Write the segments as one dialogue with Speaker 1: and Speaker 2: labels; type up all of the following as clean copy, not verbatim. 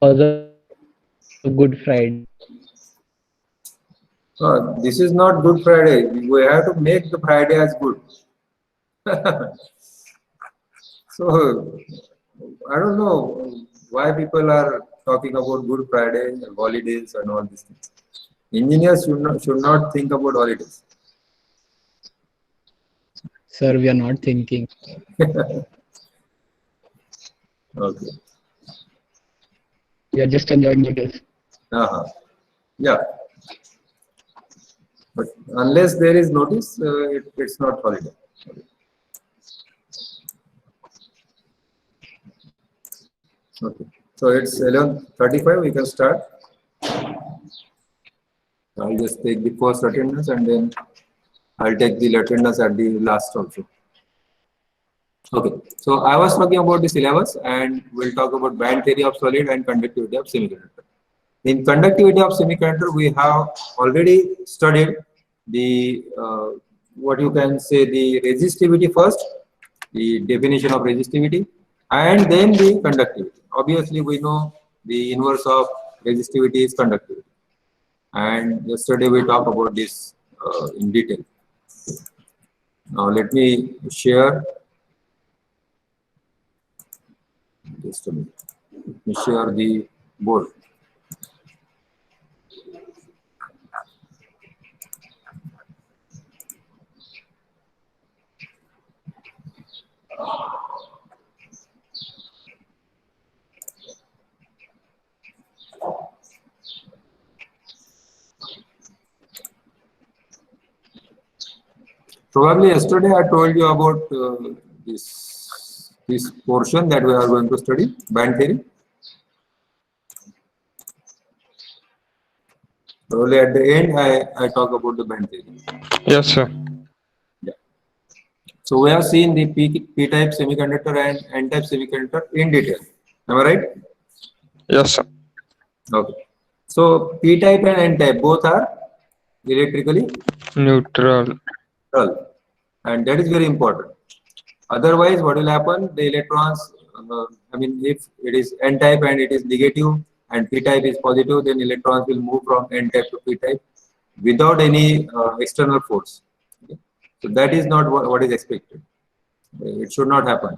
Speaker 1: Cause of Good Friday.
Speaker 2: This is not Good Friday. We have to make the Friday as good. So I don't know why people are talking about Good Friday and holidays and all these things. Engineers should not think about holidays.
Speaker 1: Sir, we are not thinking.
Speaker 2: Okay.
Speaker 1: We are just enjoying the days.
Speaker 2: Uh-huh. Yeah. But unless there is notice, it's not holiday. Okay. So it's 11:35. We can start. I'll just take the first attendance and then I'll take the attendance at the last also. Okay. So I was talking about the syllabus and we'll talk about band theory of solid and conductivity of semiconductor. In conductivity of semiconductor, we have already studied the what you can say the resistivity first, the definition of resistivity, and then the conductivity. Obviously, we know the inverse of resistivity is conductivity, and yesterday we talked about this in detail. Now let me share just a minute. Let me share the board. Probably yesterday I told you about this portion that we are going to study, band theory. Probably at the end I talk about the band theory.
Speaker 3: Yes, sir.
Speaker 2: Yeah. So we have seen the P-type semiconductor and N-type semiconductor in detail. Am I right?
Speaker 3: Yes, sir.
Speaker 2: Okay. So P-type and N-type both are electrically
Speaker 3: Neutral.
Speaker 2: neutral, and that is very important. Otherwise, what will happen? The electrons, I mean, if it is N-type and it is negative and P-type is positive, then electrons will move from N-type to P-type without any external force. Okay? So that is not what is expected. It should not happen.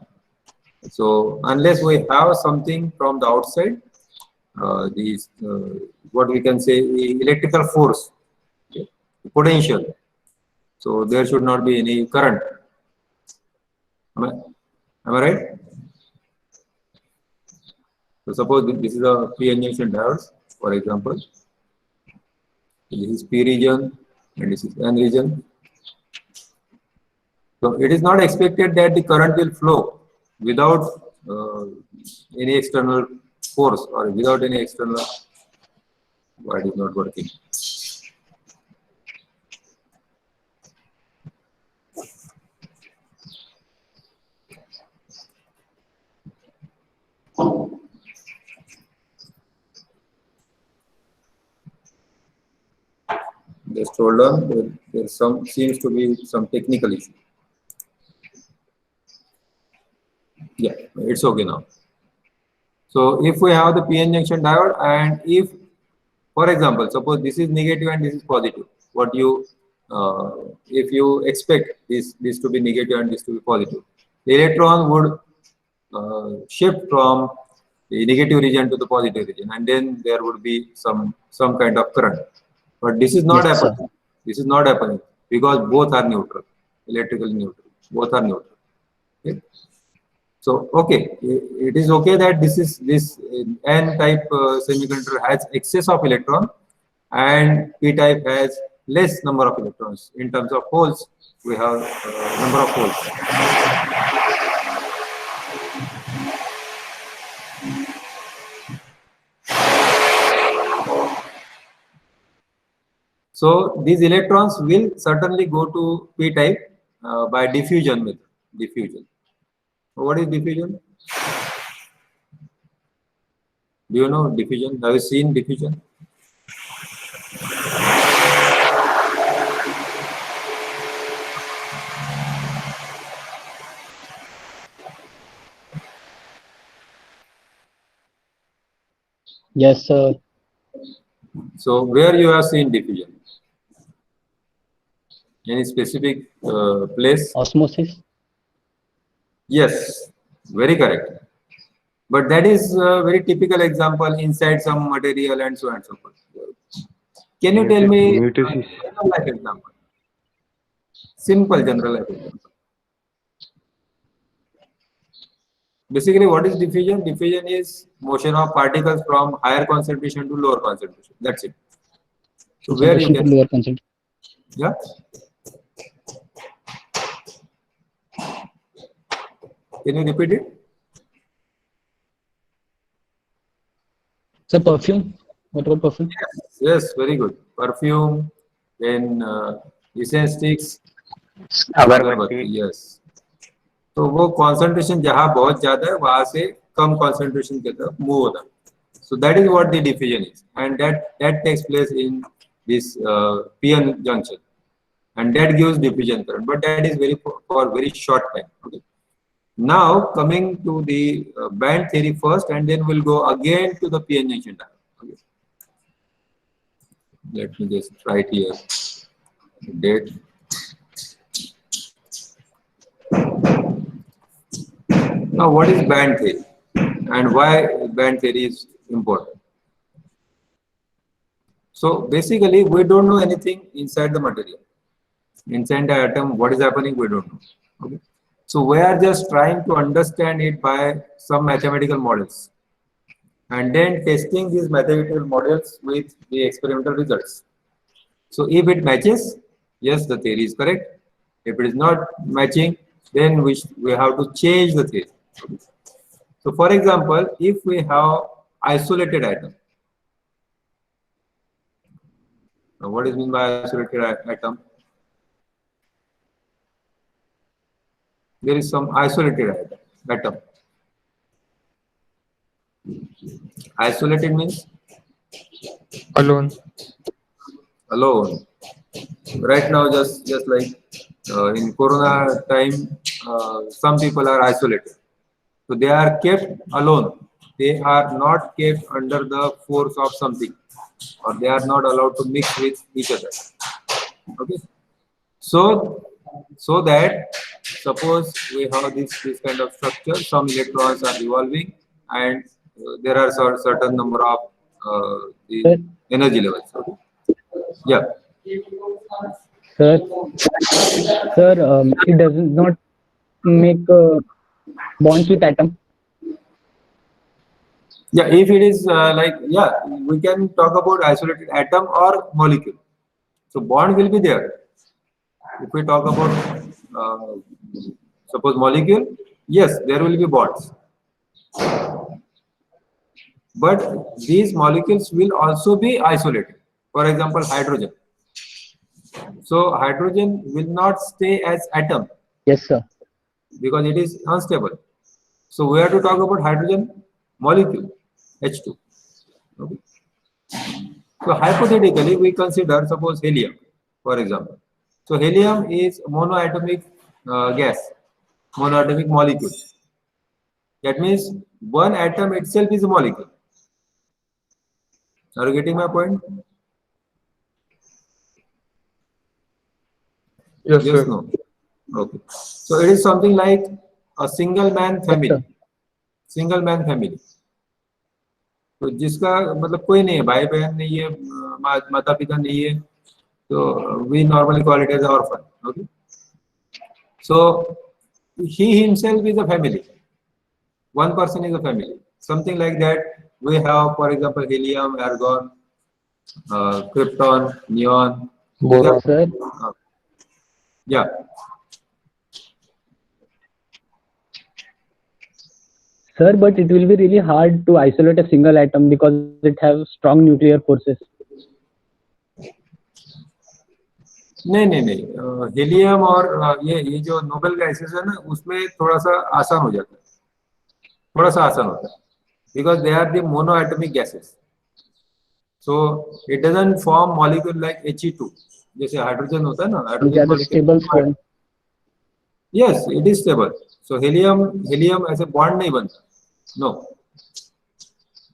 Speaker 2: So unless we have something from the outside, these what we can say electrical force, okay, potential. So there should not be any current. Am I right? So suppose this is a p-n junction diode, for example. This is p region and this is n region. So it is not expected that the current will flow without any external force or without any external. Why it is not working? Just hold on. There seems to be some technical issue. Yeah, it's okay now. So if we have the p-n junction diode, and if, for example, suppose this is negative and this is positive, what you if you expect this to be negative and this to be positive, the electron would shift from the negative region to the positive region, and then there would be some kind of current. But this is not
Speaker 1: Yes, sir.
Speaker 2: happening. This is not happening because both are neutral, electrically neutral. Both are neutral. Okay? So okay, it is okay that this n-type semiconductor has excess of electron, and p-type has less number of electrons. In terms of holes, we have number of holes. So these electrons will certainly go to p-type by diffusion method. Diffusion. What is diffusion? Do you know diffusion? Have you seen diffusion?
Speaker 1: Yes, sir.
Speaker 2: So where you have seen diffusion? Any specific place?
Speaker 1: Osmosis.
Speaker 2: Yes, very correct. But that is a very typical example inside some material and so on and so forth. Can you tell me a
Speaker 3: Mitosis.
Speaker 2: general life example? Simple general life example. Basically, what is diffusion? Diffusion is motion of particles from higher concentration to lower concentration. That's it. So where you
Speaker 1: Concentration to
Speaker 2: can,
Speaker 1: lower concentration.
Speaker 2: yeah. Can you repeat it?
Speaker 1: So perfume. What about perfume?
Speaker 2: Yes, very good. Perfume, then essence sticks,
Speaker 3: अगरबत्ती.
Speaker 2: yes. तो वो concentration जहाँ बहुत ज़्यादा है वहाँ से कम concentration की तरफ move होता है. So that is what the diffusion is, and that takes place in this p-n junction, and that gives diffusion current. But that is for very short time. Okay. Now coming to the band theory first, and then we'll go again to the p-n junction diagram. Okay. Let me just write here date. Now, what is band theory and why band theory is important? So basically, we don't know anything inside the material. Inside the atom, what is happening, we don't know. Okay. So we are just trying to understand it by some mathematical models, and then testing these mathematical models with the experimental results. So if it matches, yes, the theory is correct. If it is not matching, then we have to change the theory. So for example, if we have isolated atom, now what is meant by isolated atom? There is some isolated atom. Isolated means
Speaker 3: Alone.
Speaker 2: alone. Right now, just like in Corona time, some people are isolated. So they are kept alone. They are not kept under the force of something, or they are not allowed to mix with each other. Okay. So that suppose we have this kind of structure, some electrons are revolving, and there are certain number of the energy levels. Okay. Yeah.
Speaker 1: Sir, it does not make bonds with atom.
Speaker 2: Yeah, if it is we can talk about isolated atom or molecule. So bond will be there. If we talk about suppose molecule, yes, there will be bonds. But these molecules will also be isolated. For example, hydrogen. So hydrogen will not stay as atom.
Speaker 1: Yes, sir.
Speaker 2: Because it is unstable. So we have to talk about hydrogen molecule, H2. Okay. So hypothetically, we consider suppose helium, for example. So helium is monoatomic gas, monoatomic molecule. That means one atom itself is a molecule. Are you getting my point?
Speaker 3: Yes,
Speaker 2: Yes,
Speaker 3: sir.
Speaker 2: no. Okay. So it is something like a single man family. Single man family. तो जिसका मतलब कोई नहीं है, भाई बहन नहीं है, माता पिता नहीं है, तो we normally call it as orphan. Okay. So he himself is a family. One person is a family. Something like that. We have, for example, helium, argon, krypton, neon.
Speaker 3: Boron.
Speaker 1: Sir,
Speaker 2: Yeah.
Speaker 1: sir, but it will be really hard to isolate a single atom because it has strong nuclear forces.
Speaker 2: नहीं helium और ये जो noble gases है ना, उसमें थोड़ा सा आसान हो जाता है, थोड़ा सा आसान होता है, because they are the monoatomic gases. So it doesn't form molecule like He2 जैसे हाइड्रोजन होता है ना, hydrogen
Speaker 1: Stable form.
Speaker 2: Yes, it is stable. So helium ऐसे bond नहीं बनता. No,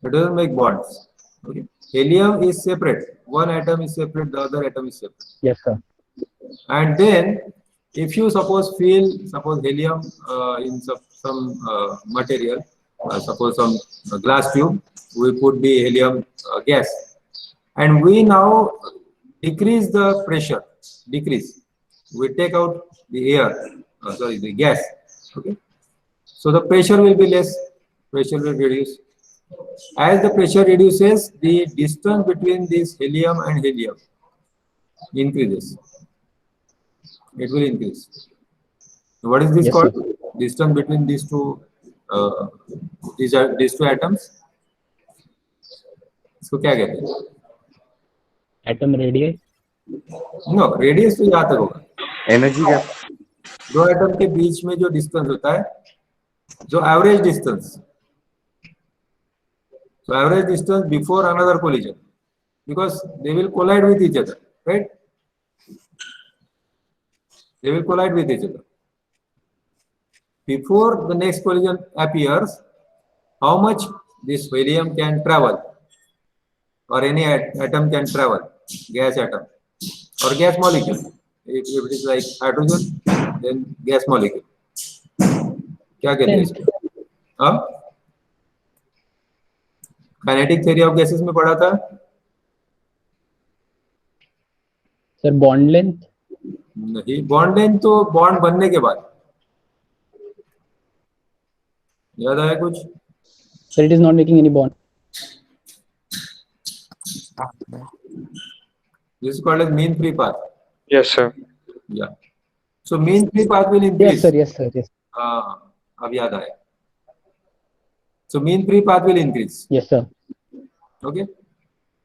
Speaker 2: it doesn't make bonds. Okay. Helium is separate. One atom is separate, the other atom is separate.
Speaker 1: Yes, sir.
Speaker 2: And then if you suppose helium in some material, suppose some glass tube, we put the helium gas, and we now decrease the pressure, we take out the air, the gas. Okay, so the pressure will be less, pressure will reduce. As the pressure reduces, the distance between this helium and helium increases. It will increase. What is this
Speaker 1: Yes,
Speaker 2: called?
Speaker 1: sir.
Speaker 2: Distance between these two atoms. इसको क्या कहते हैं?
Speaker 1: Atom radius.
Speaker 2: No, radius तो यहाँ तक होगा.
Speaker 3: Energy gap.
Speaker 2: दो atom के बीच में जो डिस्टेंस होता है, जो average distance, so average distance before another collision, because they will collide with each other, right? They will collide with each other. Before the next collision appears, how much this helium can travel, or any atom can travel, gas atom or gas molecule. If it is like hydrogen, then gas molecule. क्या कहते हैं इसको? हाँ? Kinetic theory of gases में पढ़ा था?
Speaker 1: Sir, bond length.
Speaker 2: नहीं, bond length तो बॉन्ड बनने के बाद. याद आया कुछ?
Speaker 1: Sir, it is not making any bond.
Speaker 2: This is called as mean free path.
Speaker 3: Yes sir.
Speaker 2: Yeah. So mean free path will increase.
Speaker 1: Yes, sir. Yes, sir. Yes.
Speaker 2: अब याद आया. So mean free path will increase.
Speaker 1: Yes, sir.
Speaker 2: Okay.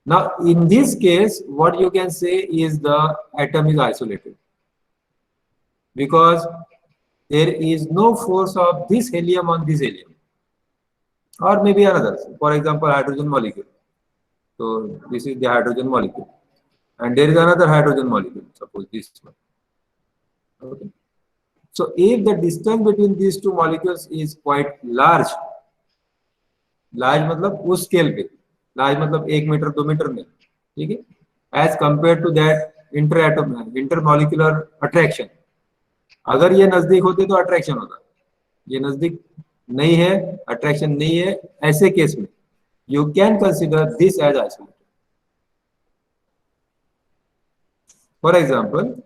Speaker 2: Now in this case, what you can say is the atom is isolated, because there is no force of this helium on this helium, or maybe another. For example, hydrogen molecule. So this is the hydrogen molecule, and there is another hydrogen molecule. Suppose this one. Okay. So if the distance between these two molecules is quite large, मतलब उस scale पे, large मतलब 1 metre 2 metre में, ठीक है, as compared to that intermolecular attraction. अगर ये नजदीक होते तो अट्रैक्शन होता, ये नजदीक नहीं है, अट्रैक्शन नहीं है, ऐसे केस में you can consider this as isolated. For example,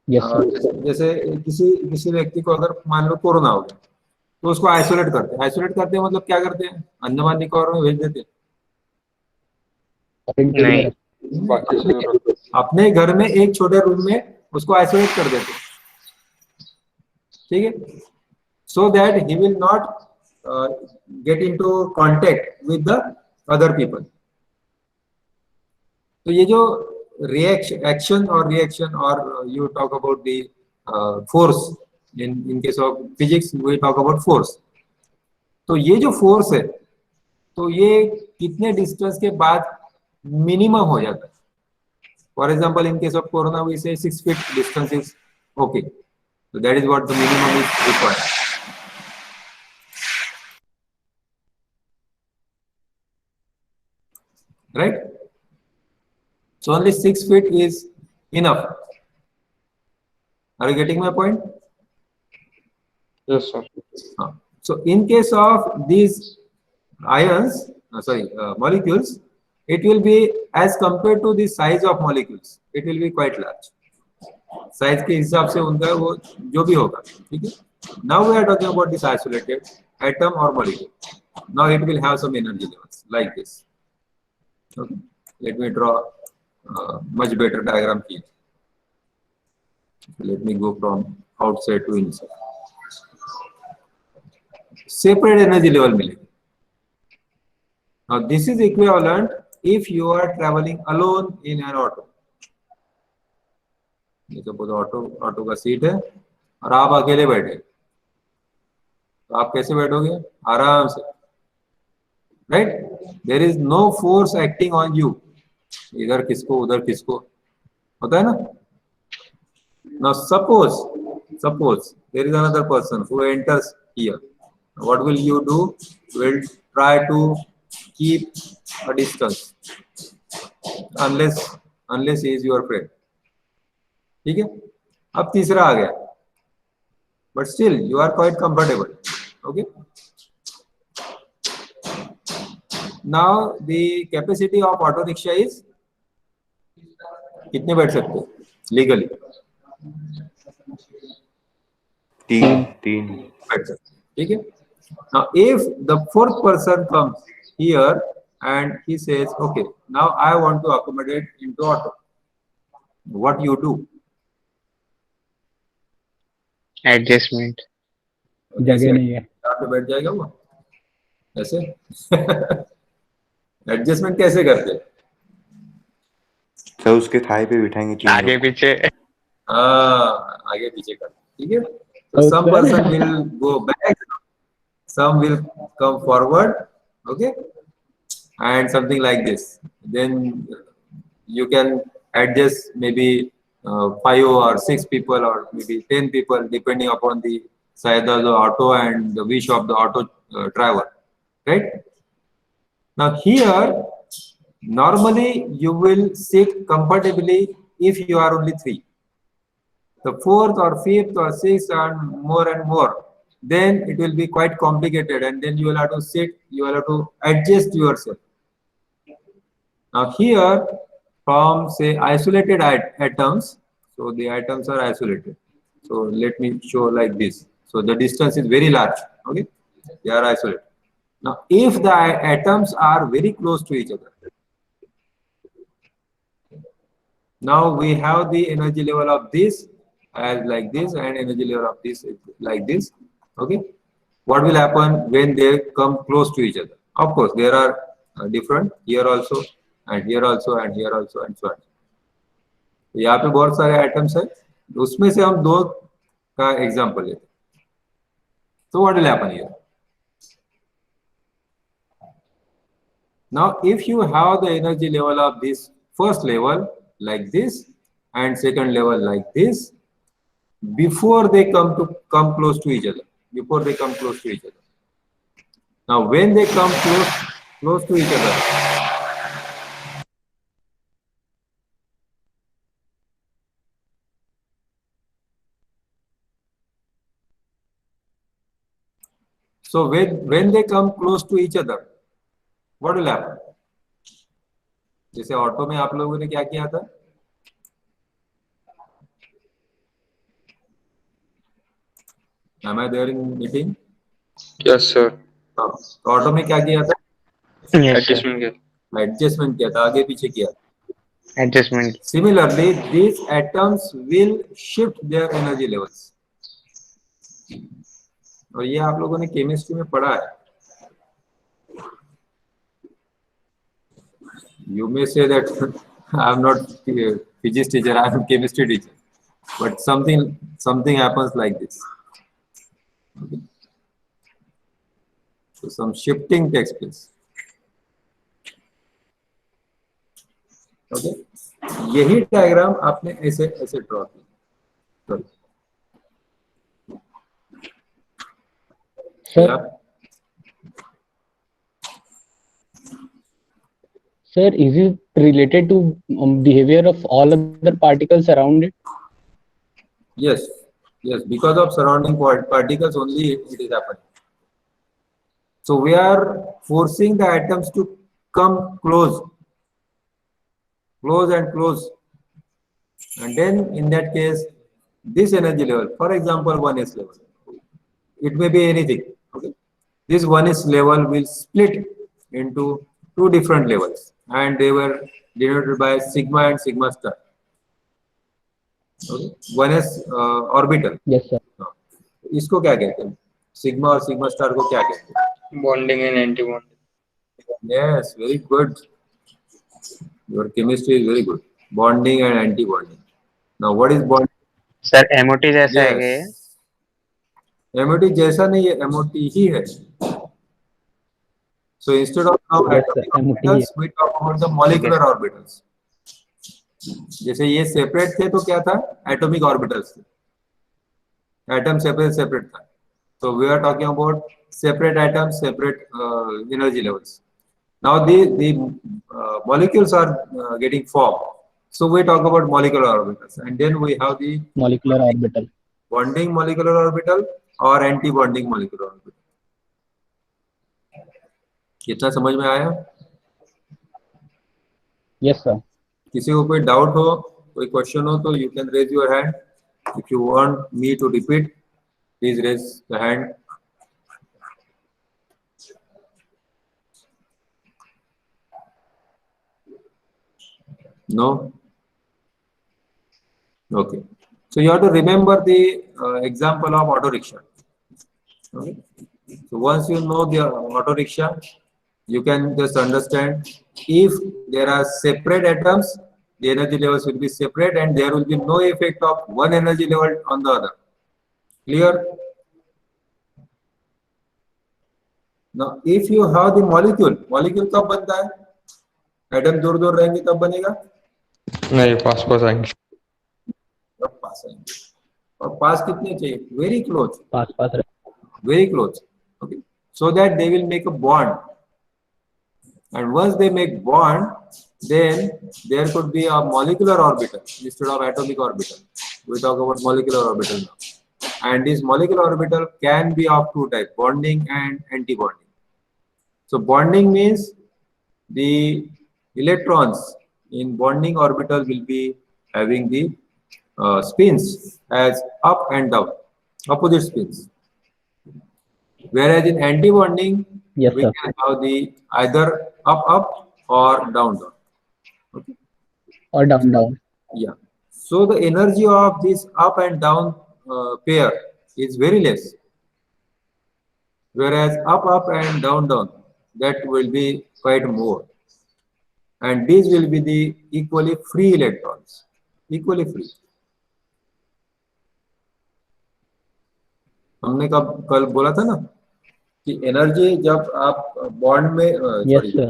Speaker 1: Yes, sir.
Speaker 2: जैसे किसी व्यक्ति को अगर मान लो कोरोना हो गया, तो उसको आइसोलेट करते हैं मतलब क्या करते हैं? अंडमान निकोबार में भेज देते हैं.
Speaker 3: नहीं.
Speaker 2: अपने घर में एक छोटे रूम में उसको आइसोलेट कर देते हैं, ठीक है, so that he will not get into contact with the other people. तो ये जो action or reaction, or you talk about the force, in case of physics we talk about force. तो ये जो force है, तो ये कितने distance के बाद minimum हो जाता है? For example, in case of corona, we say 6 feet distance is okay. So that is what the minimum is required. Right? So only 6 feet is enough. Are you getting my point?
Speaker 3: Yes sir.
Speaker 2: So in case of these ions, molecules, it will be, as compared to the size of molecules, it will be quite large. Size के हिसाब से उनका वो जो भी होगा, ठीक है. Now we are talking about this isolated atom or molecule. Now it will have some energy levels like this. Okay. Let me draw much better diagram here. Let me go from outside to inside. Separate energy level मिलेगी. Now this is equivalent if you are traveling alone in an auto. ये suppose auto का seat है और आप अकेले बैठे, तो आप कैसे बैठोगे? आराम से, right? There is no force acting on you, इधर किसको उधर किसको, होता है ना. Now suppose there is another person who enters here, what will you do? Will try to keep a distance unless he is your friend. ठीक है, अब तीसरा आ गया, but still you are quite comfortable. Okay. Now the capacity of auto rickshaw is कितने बैठ सकते हो legally?
Speaker 3: तीन
Speaker 2: बैठ सकते, ठीक है. Now if the fourth person comes here and he says, okay, now I want to accommodate into auto, what you do?
Speaker 3: Adjustment.
Speaker 1: जगह नहीं है.
Speaker 2: यहाँ पे बैठ जाएगा वो ऐसे. एडजस्टमेंट कैसे करते हैं?
Speaker 3: सर उसके थाई पे बिठाएंगे तीन
Speaker 4: आगे
Speaker 3: लोग.
Speaker 4: पीछे.
Speaker 2: हाँ, आगे पीछे कर, ठीक है. So
Speaker 1: Okay.
Speaker 2: some person will go back, some will come forward, okay, and something like this. Then you can adjust maybe 5 or 6 people or maybe 10 people depending upon the size of the auto and the wish of the auto driver, right? Now here, normally you will sit comfortably if you are only 3. The fourth or fifth or sixth and more, then it will be quite complicated, and then you will have to sit, you will have to adjust yourself. Now here, from say isolated atoms, so the atoms are isolated. So let me show like this. So the distance is very large, okay, they are isolated. Now if the atoms are very close to each other, now we have the energy level of this as like this and energy level of this is like this, okay. What will happen when they come close to each other? Of course there are different here also and here also and here also and so on. यहाँ पे बहुत सारे items है, उसमें से हम 2 का example लेते. So what will happen here? Now if you have the energy level of this first level like this and second level like this, before they come close to each other, now when they come close to each other, so when they come close to each other, what will happen? जैसे auto में आप लोगों ने क्या किया था? Am I there in meeting?
Speaker 3: Yes sir.
Speaker 2: Auto में क्या किया था?
Speaker 3: एडजस्टमेंट किया.
Speaker 2: एडजस्टमेंट किया था, आगे पीछे किया.
Speaker 4: Adjustment.
Speaker 2: Similarly, these atoms will shift their energy levels. और ये आप लोगों ने केमिस्ट्री में पढ़ा है. You may say that I am not a physics teacher, I am a chemistry teacher, but something happens like this. Okay. So some shifting takes place. Okay. यही diagram आपने ऐसे ड्रॉ किया.
Speaker 1: Sir, is it related to behavior of all other particles around it?
Speaker 2: Yes, because of surrounding particles only it is happening. So we are forcing the atoms to come close and close, and then in that case this energy level, for example 1s level, it may be anything, okay. This 1s level will split into 2 different levels and they were denoted by sigma and sigma star. Okay. 1s orbital.
Speaker 1: Yes sir.
Speaker 2: इसको क्या कहते हैं? Sigma और sigma star को क्या कहते हैं?
Speaker 3: Bonding and anti bonding.
Speaker 2: Yes, very good. Your chemistry is very good. Bonding and anti-bonding. Now, what is bonding?
Speaker 4: Sir MOT जैसा है क्या ये?
Speaker 2: MOT जैसा नहीं है, MOT ही है. So instead of now
Speaker 1: Yes,
Speaker 2: atomic
Speaker 1: MOT
Speaker 2: orbitals, we talk about the molecular orbitals. जैसे ये सेपरेट थे तो क्या था? एटॉमिक ऑर्बिटल्स थे. एटम सेपरेट था. So we are talking about separate atoms, separate energy levels. Now the molecules are getting formed. So we talk about molecular orbitals, and then we have the
Speaker 1: Molecular orbital.
Speaker 2: bonding molecular orbital और anti-bonding molecular orbital. कितना समझ में आया?
Speaker 1: Yes, sir.
Speaker 2: किसी को कोई doubt हो, कोई क्वेश्चन हो तो you can raise your hand. If you want me to repeat, please raise the hand. No? Okay. So you have to remember the example of auto rickshaw. Okay. So once you know the auto rickshaw, you can just understand if there are separate atoms, the energy levels will be separate and there will be no effect of one energy level on the other. Clear? Now, if you have the molecule कब बनता है? Atom दूर दूर रहेंगे तब बनेगा?
Speaker 5: नहीं, पास आएंगे.
Speaker 2: तब पास आएंगे. और पास कितने चाहिए? Very close.
Speaker 1: Pass
Speaker 2: Very close. Okay. So that they will make a bond. And once they make bond, then there could be a molecular orbital instead of atomic orbital. We talk about molecular orbital now. And this molecular orbital can be of two types, bonding and anti-bonding. So bonding means the electrons in bonding orbital will be having the spins as up and down, opposite spins. Whereas in anti-bonding,
Speaker 1: Yes,
Speaker 2: we
Speaker 1: sir.
Speaker 2: can have the either up or down. Okay.
Speaker 1: Or down.
Speaker 2: Yeah. So the energy of this up and down pair is very less. Whereas up and down, that will be quite more. And these will be the equally free electrons. Equally free. हमने कल बोला था ना कि energy जब आप bond में
Speaker 1: Yes, sir.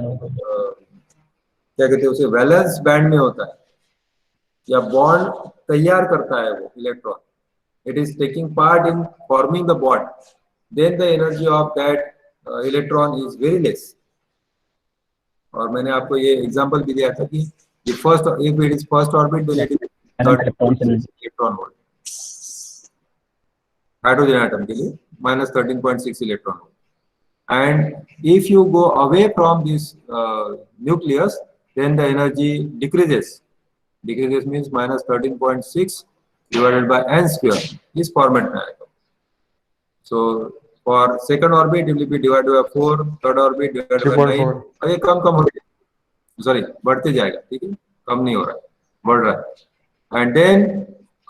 Speaker 2: क्या कहते हैं उसे वैलेंस बैंड में होता है या बॉन्ड तैयार करता है वो electron, it is taking part in forming the bond, then the energy of that electron is very less. और मैंने आपको ये एग्जांपल भी दिया था कि if it is first orbit then it is electron volt. Hydrogen atom के लिए -13.6 electron volt. And if you go away from this nucleus, then the energy decreases. Decreases means -13.6 divided by n square is format में आएगा. So for second orbit it will be divided by 4, third orbit divided by 9. और ये कम हो जाएगा, sorry बढ़ते जाएगा, ठीक है, कम नहीं हो रहा है, बढ़ रहा है. And then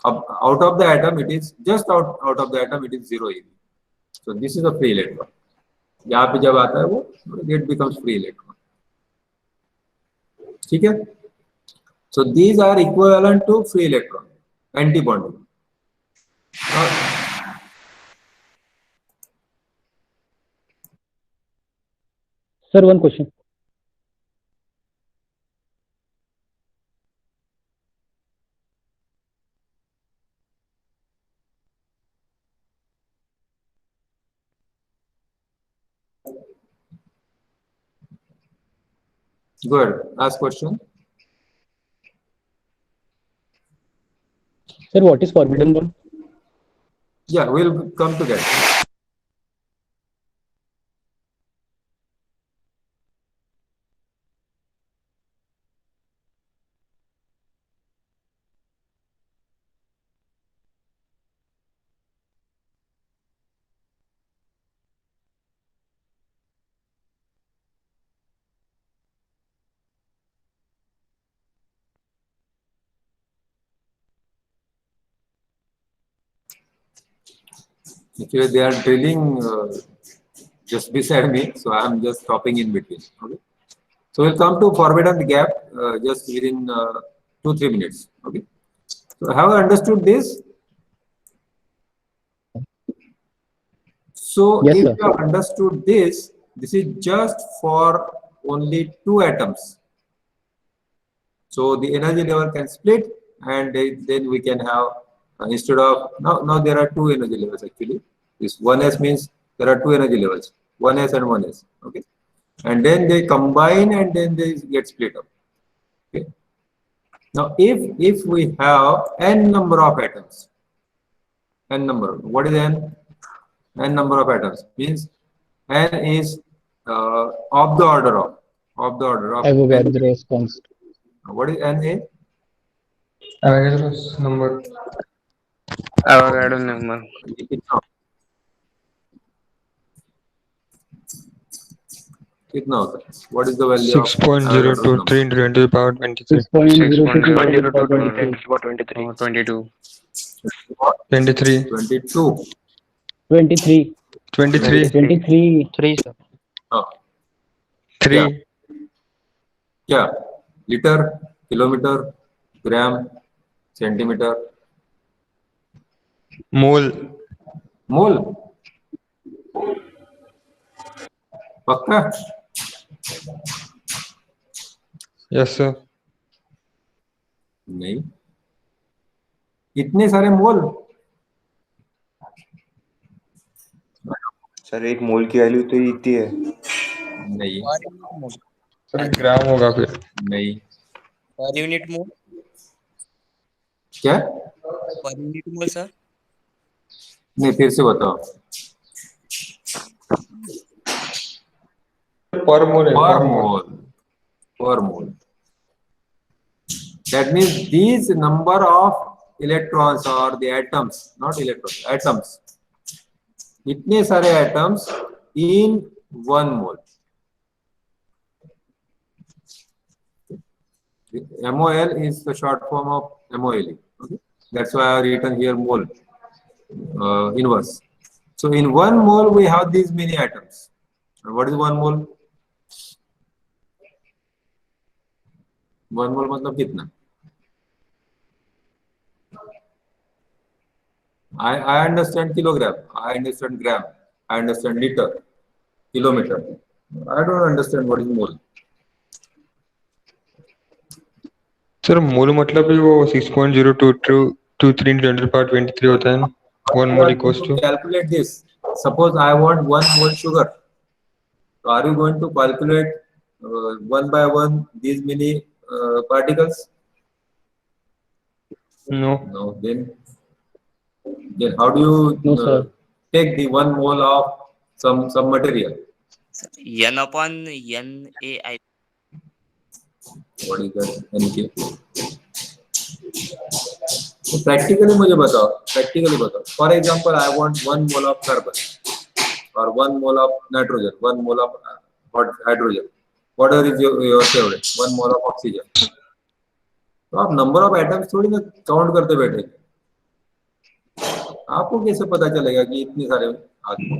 Speaker 2: out of the atom it is just out of the atom it is 0 eV. So this is a free electron. यहाँ पे जब आता है वो it becomes free electron. ठीक है? So these are equivalent to free electron, anti-bonding.
Speaker 1: Sir, one question.
Speaker 2: Go ahead, ask question.
Speaker 1: Sir, what is forbidden bond?
Speaker 2: Yeah, we'll come to that. Actually, they are drilling just beside me, so I am just stopping in between. Okay. So we'll come to forbidden gap just within 2-3 minutes. Okay. So have I understood this? So
Speaker 1: Yes,
Speaker 2: if
Speaker 1: sir.
Speaker 2: you have understood this, this is just for only 2 atoms. So the energy level can split, and then we can have instead of now there are 2 energy levels actually. This 1s means there are 2 energy levels, 1s and 1s. Okay. and then they combine and then they get split up. Okay. Now, if we have n number of atoms, n number, what is n? N number of atoms means n is of the order of
Speaker 1: Avogadro's constant.
Speaker 2: what is n a?
Speaker 5: Avogadro's number.
Speaker 4: Avogadro number.
Speaker 2: कितना होता है? What is the value of
Speaker 5: 6.023 into 10 to the power 23.
Speaker 1: 6.023
Speaker 4: 22.
Speaker 5: 23.
Speaker 2: 22.
Speaker 1: 23.
Speaker 5: 23.
Speaker 1: 23.
Speaker 4: 3, sir.
Speaker 2: हाँ,
Speaker 5: 3.
Speaker 2: क्या? Litre, kilometre, ग्राम, centimetre,
Speaker 5: Mole.
Speaker 2: मोल? पक्का?
Speaker 5: Yes, sir.
Speaker 2: नहीं, इतने सारे मोल?
Speaker 3: Sir एक मोल की वैल्यू तो इतनी है।
Speaker 2: नहीं,
Speaker 5: सर ग्राम होगा फिर।
Speaker 2: नहीं,
Speaker 6: पर यूनिट मोल,
Speaker 2: क्या?
Speaker 6: Per unit mole sir.
Speaker 2: नहीं, फिर से बताओ।
Speaker 5: पर मोल है।
Speaker 2: Per mole. Per mole. That means these number of electrons or the atoms, not electrons, atoms. इतने सारे atoms in 1 mole. MOL is the short form of MOLE. Okay? That's why I have written here mole inverse. So in 1 mole we have these many atoms. And what is 1 mole? 1 mole मतलब कितना? I understand kilogram, I understand gram, I understand liter, kilometer. I don't understand what is mole.
Speaker 5: Sir mole मतलब भी वो 6.023 into 10 to the power 23 होता है ना। 1 mole equals to।
Speaker 2: Calculate this. Suppose I want 1 mole sugar. So are you going to calculate one by one these many particles?
Speaker 5: No.
Speaker 2: No. Then how do you
Speaker 1: No, sir.
Speaker 2: take the 1 mole of some material?
Speaker 6: N upon N A I.
Speaker 2: What is that? NK. So practically मुझे बताओ. Practically बताओ. For example, I want 1 mole of carbon or 1 mole of nitrogen, 1 mole of hydrogen. Whatever is your favorite. 1 mole of oxygen. तो आप number of atoms थोड़ी ना count करते बैठे। आपको कैसे पता चलेगा कि इतने सारे आदमी?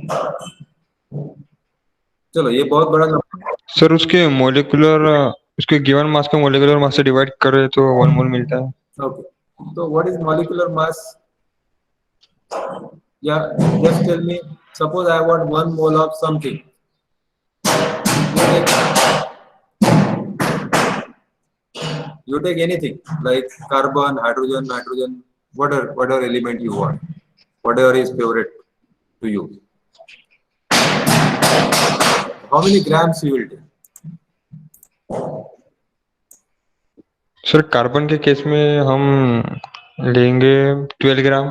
Speaker 2: चलो ये बहुत बड़ा नंबर।
Speaker 5: सर उसके मोलिकुलर उसके गिवन मास का मोलिकुलर मास से डिवाइड करे तो 1 मोल मिलता है।
Speaker 2: ओके, तो व्हाट इज मॉलिक्यूलर मास? या just tell me, suppose I want 1 mole of something. You take anything like carbon, hydrogen, nitrogen, whatever element you want, whatever is favorite to you. How many grams you will take?
Speaker 5: Sir carbon के case में हम लेंगे 12 ग्राम।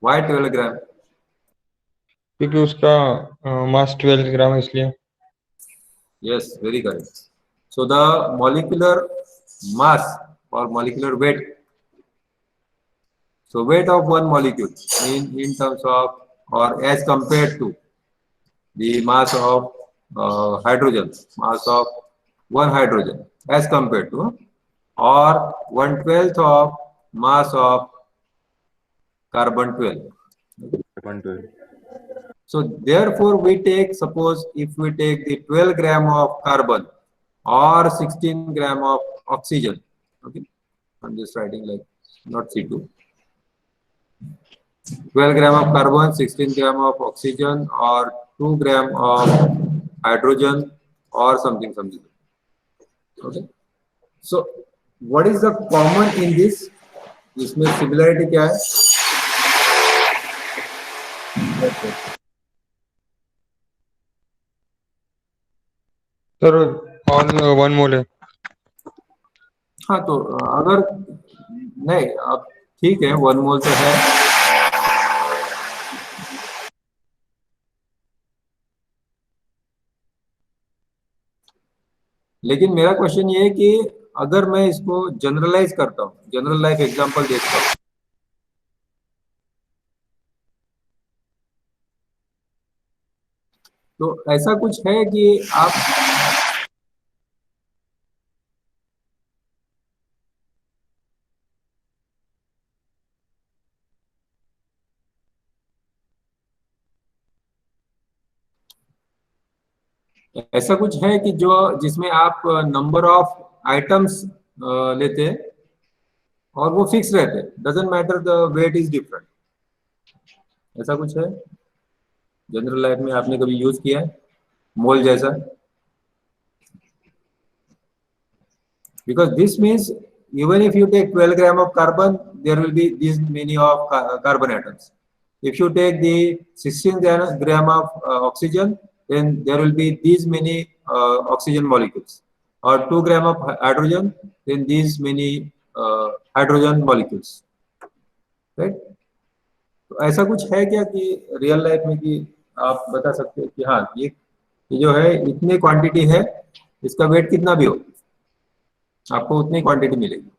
Speaker 2: Why 12 gram?
Speaker 5: क्योंकि उसका मास 12 ग्राम है इसलिए।
Speaker 2: Yes, very correct. So the molecular mass or molecular weight. So weight of one molecule in terms of or as compared to the mass of hydrogen, mass of one hydrogen as compared to or 1/12 of mass of carbon 12.
Speaker 3: Carbon 12.
Speaker 2: So therefore we take, suppose if we take the 12 gram of carbon or 16 gram of oxygen, okay, I'm just writing like not C2, 12 gram of carbon, 16 gram of oxygen or 2 gram of hydrogen or something. Okay, so what is the common in this? इसमें similarity क्या है?
Speaker 5: Sir on 1 मोल है।
Speaker 2: हाँ तो अगर नहीं, अब ठीक है 1 मोल तो है, लेकिन मेरा क्वेश्चन ये है कि अगर मैं इसको जनरलाइज करता हूँ, जनरल लाइफ एग्जांपल देखता हूँ, तो ऐसा कुछ है कि आप ऐसा कुछ है कि जो जिसमें आप नंबर ऑफ आइटम्स लेते हैं और वो फिक्स रहते हैं, doesn't matter the weight is different, ऐसा कुछ है जनरल लाइफ में आपने कभी यूज किया है मोल जैसा? Because this means even if you take 12 gram of carbon, there will be these many of carbon atoms. If you take the 16 gram of oxygen, then there will be these many oxygen molecules. Or 2 gram of hydrogen, then these many hydrogen molecules. Right? तो ऐसा कुछ है क्या कि real life में कि आप बता सकते हैं कि हाँ ये जो है इतने क्वांटिटी है, इसका वेट कितना भी हो आपको उतनी क्वांटिटी मिलेगी?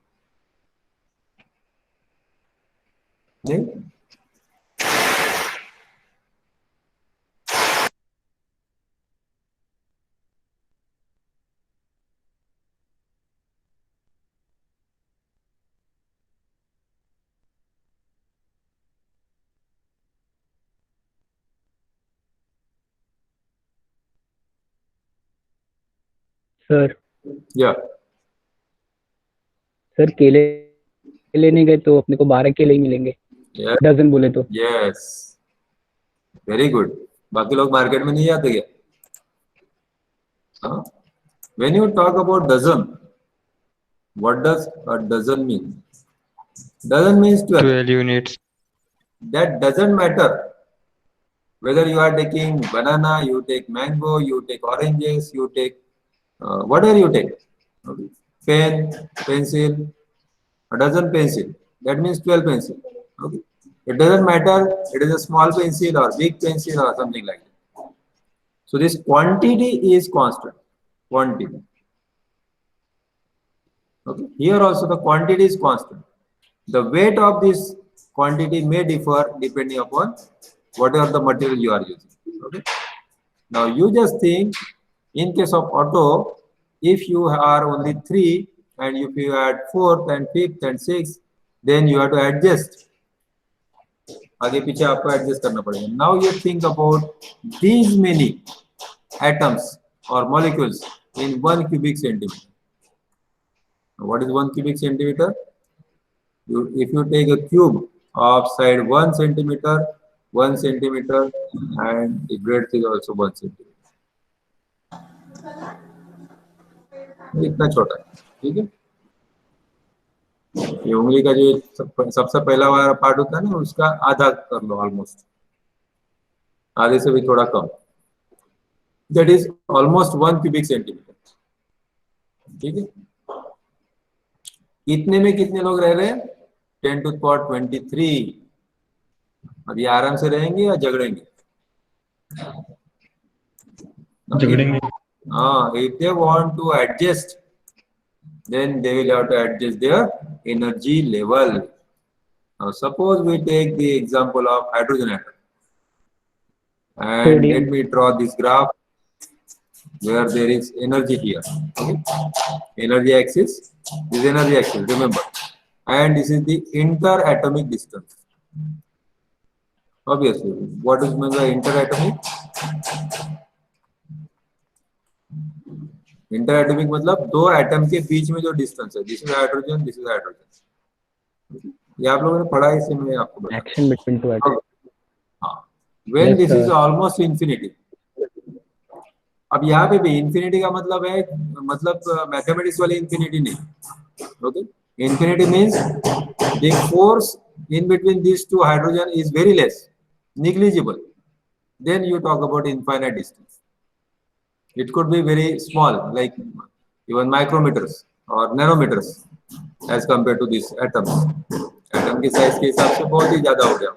Speaker 2: नहीं?
Speaker 1: सर
Speaker 2: या
Speaker 1: सर केले लेने गए तो अपने को 12 केले ही मिलेंगे, डजन बोले तो।
Speaker 2: Yes, very good. बाकी लोग मार्केट में नहीं जाते क्या? हाँ, when you talk about dozen, what does a dozen mean? Dozen means 12।
Speaker 5: 12 units.
Speaker 2: That doesn't matter whether you are taking banana, you take mango, you take oranges, you take whatever you take, okay. Pen, pencil, a dozen pencil, that means 12 pencil, okay. It doesn't matter it is a small pencil or big pencil or something like that. So this quantity is constant, quantity, okay. Here also the quantity is constant. The weight of this quantity may differ depending upon whatever the material you are using, okay. Now you just think, in case of auto, if you are only 3 and if you add 4th and 5th and 6th, then you have to adjust, आगे पीछे आपको adjust करना पड़ेगा. Now you think about these many atoms or molecules in 1 cubic centimeter. What is 1 cubic centimeter? If you take a cube of side 1 centimeter, 1 centimeter, and the breadth is also 1 centimeter. इतना छोटा है, ठीक है. ये उंगली का जो सबसे पहला वाला पार्ट होता है ना, उसका आधा कर लो, ऑलमोस्ट आधे से भी थोड़ा कम. That is almost 1 cubic centimeter, ठीक है. इतने में कितने लोग रह रहे हैं? 10 to the power 23. अब ये आराम से रहेंगे या झगड़ेंगे?
Speaker 5: झगड़ेंगे।
Speaker 2: हाँ, if they want to adjust, then they will have to adjust their energy level. Now suppose we take the example of hydrogen atom, and
Speaker 1: Sodium.
Speaker 2: let me draw this graph where there is energy here, okay? Energy axis, this is energy axis, remember, and this is the interatomic distance. Obviously, what is meant by interatomic? Interatomic मतलब दो atom के बीच में जो distance है. This is hydrogen, this is hydrogen. ये आप लोगों ने पढ़ा है, इसे मैं आपको बता.
Speaker 1: Action between two atoms.
Speaker 2: हाँ, when
Speaker 1: Yes,
Speaker 2: this is
Speaker 1: sir.
Speaker 2: almost infinity. अब यहाँ पे भी इंफिनिटी का मतलब है, मतलब मैथमेटिक्स वाली इंफिनिटी नहीं, okay. Infinity means the force in between these two hydrogen is very less. negligible, then you talk about infinite distance. It could be very small, like even micrometers or nanometers as compared to these atoms. Atom की size के हिसाब से बहुत ही ज्यादा हो गया.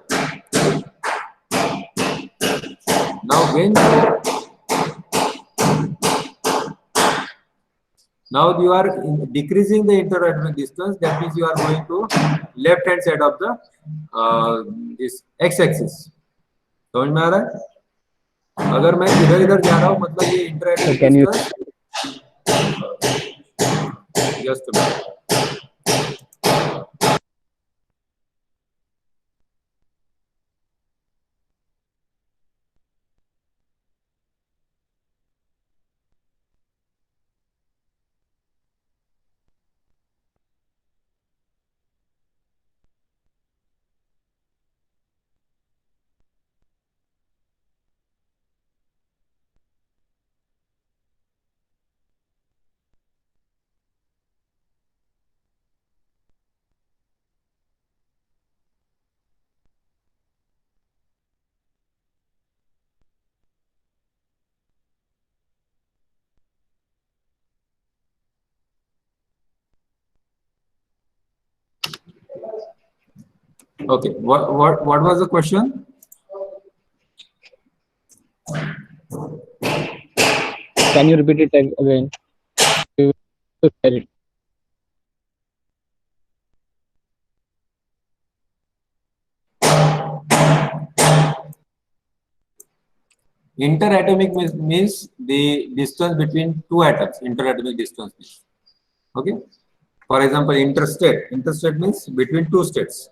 Speaker 2: Now you are decreasing the interatomic distance. That means you are going to left hand side of the this x-axis. समझ में आ रहा है? अगर मैं इधर इधर जा रहा हूँ मतलब ये इंटरएटॉमिक distance. Just a minute. Okay, what was the question?
Speaker 1: Can you repeat it again?
Speaker 2: Interatomic means the distance between two atoms. Interatomic distance means. Okay. For example, interstate. Interstate means between two states.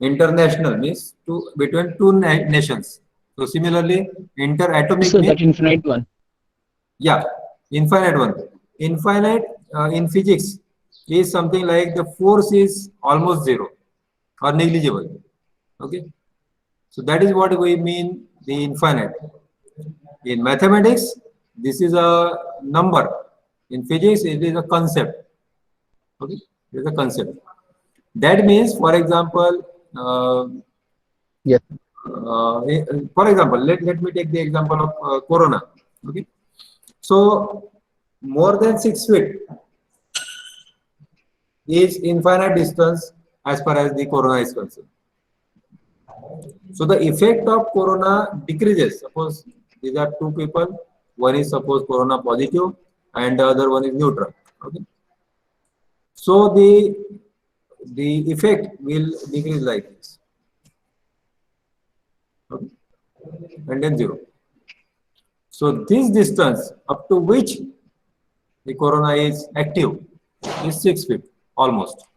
Speaker 2: International means between two nations. So similarly, interatomic
Speaker 1: So
Speaker 2: means
Speaker 1: that infinite one.
Speaker 2: yeah, infinite one. Infinite in physics is something like the force is almost zero or negligible. Okay. So that is what we mean the infinite. In mathematics, this is a number. In physics, it is a concept. Okay, it is a concept. That means, for example,
Speaker 1: Yes.
Speaker 2: for example, let me take the example of corona. Okay, so more than 6 feet is infinite distance as far as the corona is concerned. So the effect of corona decreases. Suppose these are two people. One is suppose corona positive and the other one is neutral. Okay. So the effect will decrease like this. Okay. And then zero. So this distance up to which the corona is active is 6 feet almost.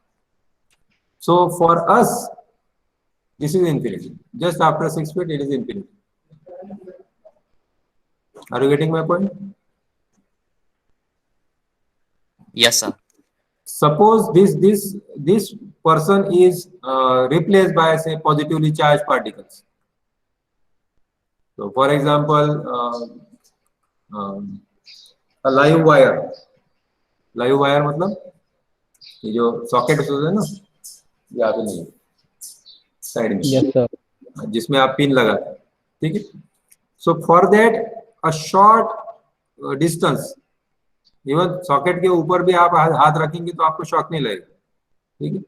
Speaker 2: So for us, this is infinity. Just after 6 feet, it is infinity. Are you getting my point?
Speaker 6: Yes, sir.
Speaker 2: Suppose this person is replaced by say positively charged particles. So for example, a live wire. Live wire मतलब ये जो socket होता है ना, यहाँ पे नहीं, side में.
Speaker 1: Yes, sir.
Speaker 2: जिसमें आप पिन लगाते हैं. ठीक है. So for that a short distance, even socket के ऊपर भी आप हाथ रखेंगे तो आपको शॉक नहीं लगेगा. ठीक है.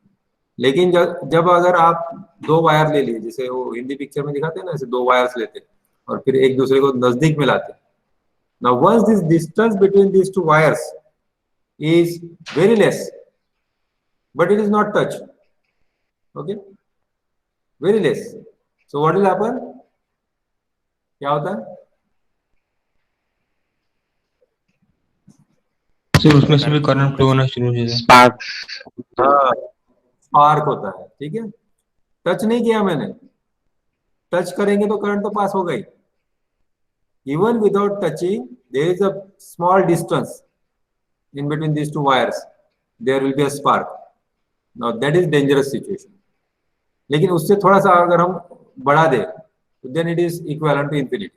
Speaker 2: लेकिन जब अगर आप दो वायर ले लिए, जैसे वो हिंदी पिक्चर में दिखाते हैं ना, ऐसे दो वायर्स लेते हैं और फिर एक दूसरे को नजदीक में लाते हैं. Now once this distance between these two wires is very less, but it is not touched. Okay, very less. So what will happen? क्या होता है?
Speaker 5: सर उसमें से भी करंट फ्लो होना शुरू हो जाता है.
Speaker 4: Sparks.
Speaker 2: हाँ, स्पार्क होता है. ठीक है. टच नहीं किया मैंने, टच करेंगे तो करंट तो पास होगा ही. Even without touching, there is a small distance in between these two wires. There will be a spark. Now that is dangerous situation. लेकिन उससे थोड़ा सा अगर हम बढ़ा दे तो then it is equivalent to infinity.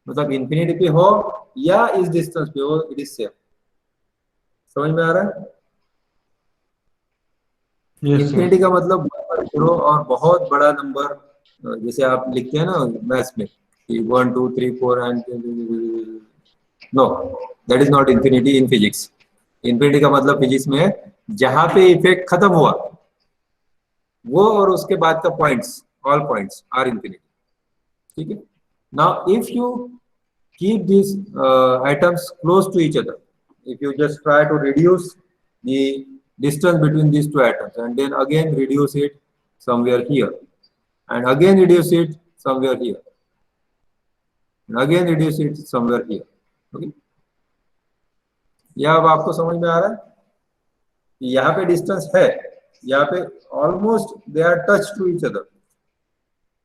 Speaker 2: मतलब infinity पे हो या इस distance पे हो, it is same. समझ में आ रहा है?
Speaker 5: Yes, sir.
Speaker 2: infinity का मतलब 1/0 और बहुत बड़ा नंबर जैसे आप लिखते हैं ना मैथ्स में कि 1 2 3 4 and no, that is not infinity in physics. Infinity का मतलब फिजिक्स में जहां पे इफेक्ट खत्म हुआ वो और उसके बाद का points, all points are infinity. ठीक है। Now if you keep these atoms close to each other, if you just try to reduce the distance between these two atoms and then again reduce it somewhere here and again reduce it somewhere here and again reduce it somewhere here, okay? यह अब आपको समझ में आ रहा है कि यहाँ पे डिस्टेंस है, यहाँ पे almost they are touch to each other,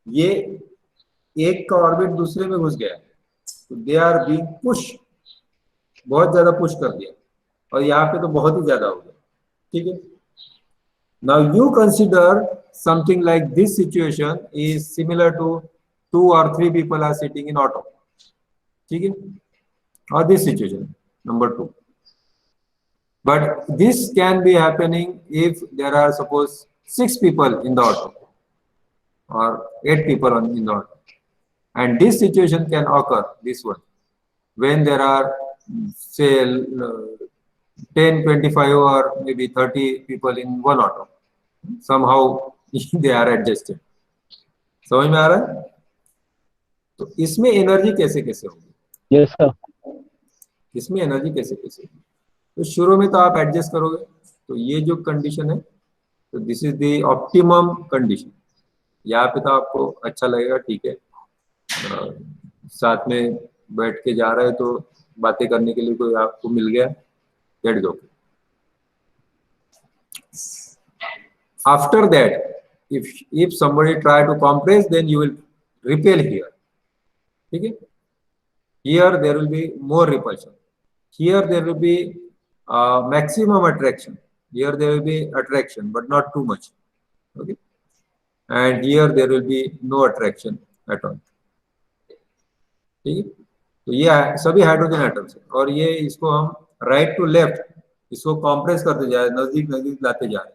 Speaker 2: ये एक का ऑर्बिट दूसरे में घुस गया, तो दे आर बीइंग पुश, बहुत ज्यादा पुश कर दिया, और यहाँ पे तो बहुत ही ज्यादा हो गया। ठीक है। Now you consider something like this situation is similar to 2 or 3 people are sitting in auto. ठीक है। और this situation number 2, but this can be happening if there are suppose 6 people in the auto or 8 people in the auto, and this situation can occur, this one, when there are say 10 25 or maybe 30 people in one auto, somehow they are adjusted। समझ में आ रहा है? तो इसमें energy कैसे कैसे होगी?
Speaker 1: Yes sir.
Speaker 2: इसमें एनर्जी कैसे कैसे होगी? तो शुरू में तो आप एडजस्ट करोगे, तो ये जो कंडीशन है, तो this is the optimum condition. यहाँ पे तो आपको अच्छा लगेगा, ठीक है, साथ में बैठ के जा रहे हैं तो बातें करने के लिए कोई आपको मिल गया, that is okay. After that if somebody try to compress, then you will repel here। ठीक है। Here there will be more repulsion, here there will be maximum attraction, here there will be attraction but not too much, okay, and here there will be no attraction at all। ठीक है। तो ये सभी hydrogen atoms है, और ये इसको हम राइट टू लेफ्ट इसको कॉम्प्रेस करते जाए, नजदीक नजदीक लाते जाए,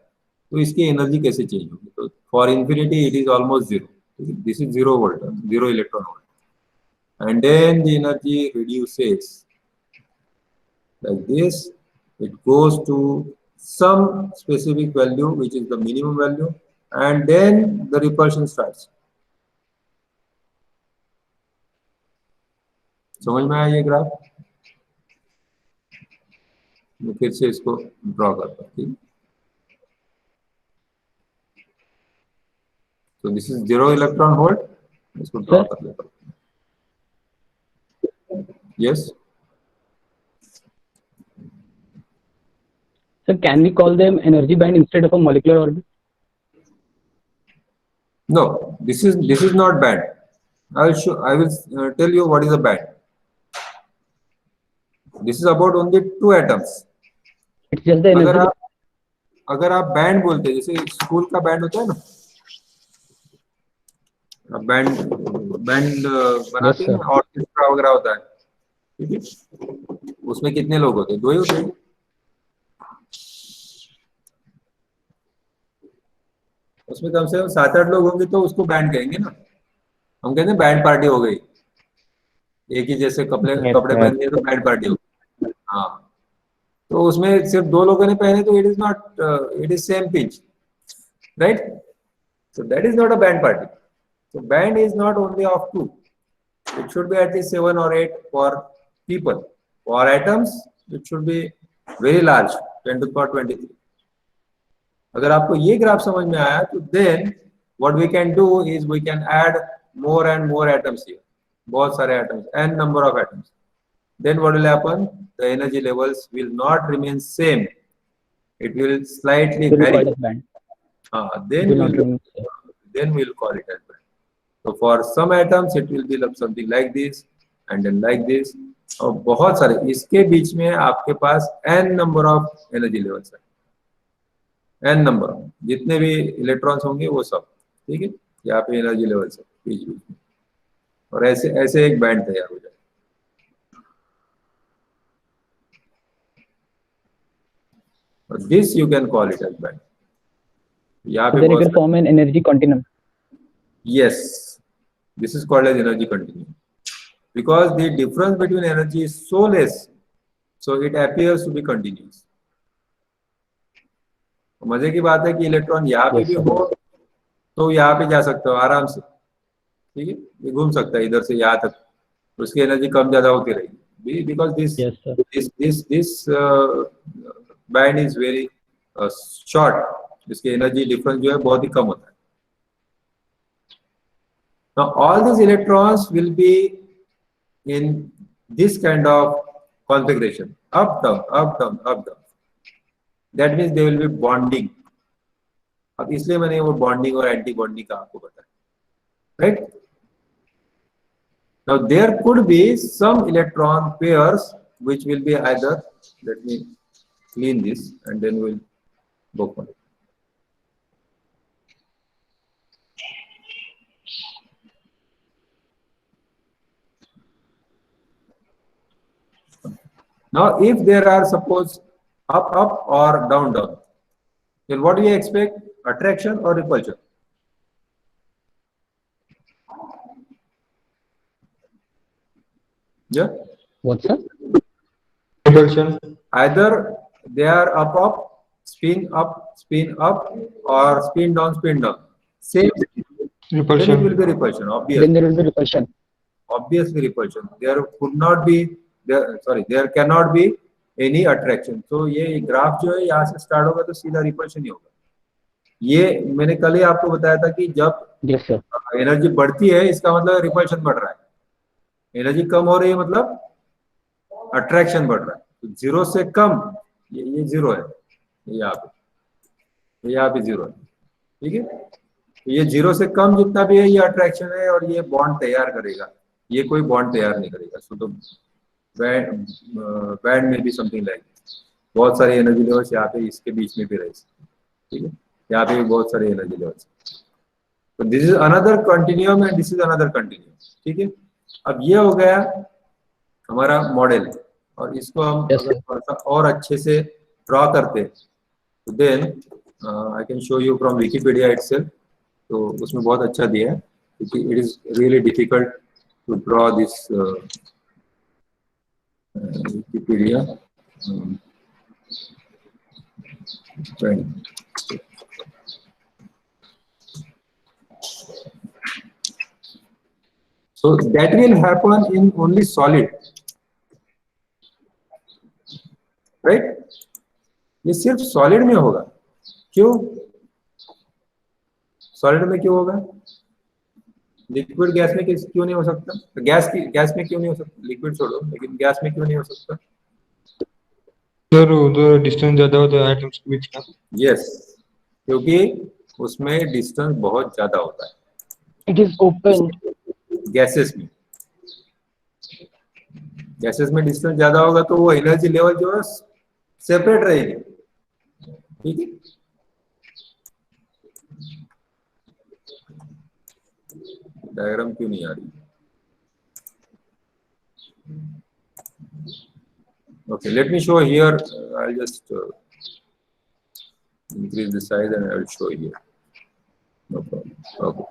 Speaker 2: तो इसकी एनर्जी कैसे चेंज होगी? तो for infinity it is almost zero, this is 0 volt, 0 electron volt, and then the energy reduces like this, it goes to some specific value which is the minimum value, and then the repulsion starts। समझ में आया ये graph? मैं फिर से इसको draw करता हूँ, ठीक। तो दिस इज 0 इलेक्ट्रॉन वोल्ट, इसको ड्रॉ कर लेता हूँ। Yes.
Speaker 1: Sir, can we call them energy band instead of a molecular orbit?
Speaker 2: No, this is not band. I will tell you what is a band. This is about only 2 atoms।
Speaker 1: It's just the energy.
Speaker 2: अगर आप band बोलते हैं, जैसे school का band होता है ना, band बनाते हैं, ऑर्केस्ट्रा वगैरह होता है, ठीक है, उसमें कितने लोग होते हैं? 2 ही होते हैं। उसमें कम से कम 7-8 लोग होंगे तो उसको बैंड कहेंगे ना। हम कहते हैं बैंड पार्टी हो गई, एक ही जैसे कपड़े पहन लिए तो बैंड पार्टी हो गई। हाँ, तो उसमें सिर्फ 2 लोगों ने पहने तो it is not, it is same pitch, right? So that is not a band party. So band is not only of 2, it should be at least 7 or 8 for people. For atoms it should be very large, 10 to the power 23। अगर आपको ये graph समझ में आया तो then what we can do is we can add more and more atoms here, बहुत सारे atoms, n number of atoms, then what will happen? The energy levels will not remain same, it will slightly vary। Then we'll call it as band। So for some atoms it will be something like this and then like this, और बहुत सारे इसके बीच में आपके पास n number of energy levels है, n number जितने भी electrons होंगे वो सब, ठीक है, यहाँ पे एनर्जी लेवल्स है बीच बीच में, और ऐसे ऐसे एक बैंड तैयार हो जाए। और this you can call it as band. यहाँ पे
Speaker 1: form an energy continuum.
Speaker 2: Yes, this is called as energy continuum because the difference between energy is so less, so it appears to be continuous. मजे की बात है कि electron यहाँ पे
Speaker 1: Yes,
Speaker 2: भी
Speaker 1: sir.
Speaker 2: हो तो यहाँ पे जा सकते हो आराम से, ठीक है, ये घूम सकता है इधर से यहाँ तक, उसकी एनर्जी कम ज्यादा होती रहेगी because
Speaker 1: Yes, sir.
Speaker 2: This band is very short, इसकी एनर्जी डिफरेंस जो है बहुत ही कम होता है. Now all these electrons will be in this kind of configuration, up down up down up down. That means they will be bonding. अब इसलिए मैंने वो बॉन्डिंग और एंटी बॉन्डिंग का आपको बताया, right. Now there could be some electron pairs which will be either, let me clean this and then we'll go for it. Now if there are suppose up up or down down, then what do you expect, attraction or repulsion? Yeah,
Speaker 1: What's that?
Speaker 5: Repulsion.
Speaker 2: either they are up up, spin up or spin down, same, then it
Speaker 5: Repulsion.
Speaker 2: will be repulsion,
Speaker 1: Then
Speaker 2: obviously.
Speaker 1: there will be repulsion.
Speaker 2: Obviously repulsion. There could not be, there cannot be any attraction. So ये graph जो है यहाँ से start होगा तो सीधा repulsion ही होगा. ये मैंने कल ही आपको बताया था कि जब
Speaker 1: Yes, sir.
Speaker 2: एनर्जी बढ़ती है इसका मतलब रिपल्शन बढ़ रहा है, एनर्जी कम हो रही है मतलब अट्रैक्शन बढ़ रहा है. तो जीरो से कम ये जीरो है, ये यहाँ पे जीरो है, ठीक है. तो ये जीरो से कम जितना भी है ये अट्रैक्शन है और ये बॉन्ड तैयार करेगा, ये कोई बॉन्ड तैयार नहीं करेगा. सो तो बैंड में भी समथिंग लाइक बहुत सारे एनर्जी लेवल्स यहाँ पे इसके बीच में भी रहे, ठीक है. यहाँ पे भी बहुत सारे एनर्जी लेवल्स. तो this is another continuum and this is another continuum, ठीक है. अब ये हो गया हमारा मॉडल और इसको हम
Speaker 1: Yes,
Speaker 2: अगर
Speaker 1: sir.
Speaker 2: थोड़ा सा और अच्छे से ड्रॉ करते तो then I can show you from Wikipedia itself. तो उसमें बहुत अच्छा दिया है क्योंकि it is really difficult to draw this Wikipedia. So that will happen in only solid, right? ये सिर्फ सॉलिड में होगा. क्यों सॉलिड में क्यों होगा? लिक्विड गैस में क्यों नहीं हो सकता? गैस में क्यों नहीं हो सकता? लिक्विड छोड़ो, लेकिन गैस में क्यों नहीं हो सकता?
Speaker 5: सर उधर डिस्टेंस ज्यादा होता है एटम्स के बीच का.
Speaker 2: यस, क्योंकि उसमें डिस्टेंस बहुत ज्यादा होता है.
Speaker 1: It is open.
Speaker 2: गैसेस में डिस्टेंस ज्यादा होगा तो वो एनर्जी लेवल जो है सेपरेट रहेगी, ठीक है. डायग्राम क्यों नहीं आ रही? Okay, let me show here. I'll just increase the size and I'll show here. No problem. Okay.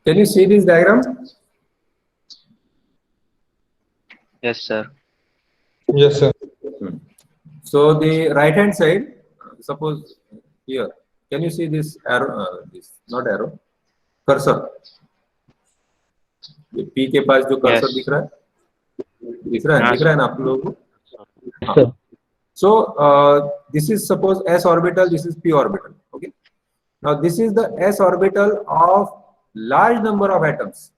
Speaker 2: Can you see this diagram?
Speaker 4: Yes, sir.
Speaker 5: Yes, sir.
Speaker 2: So the right hand side, suppose here, can you see this arrow? This not arrow, cursor. ये P के पास जो cursor
Speaker 4: Yes.
Speaker 2: दिख रहा है, दिख रहा है ना आप लोगों को?
Speaker 1: Sir.
Speaker 2: So this is suppose s orbital, this is p orbital. Okay. Now this is the s orbital of large number of atoms.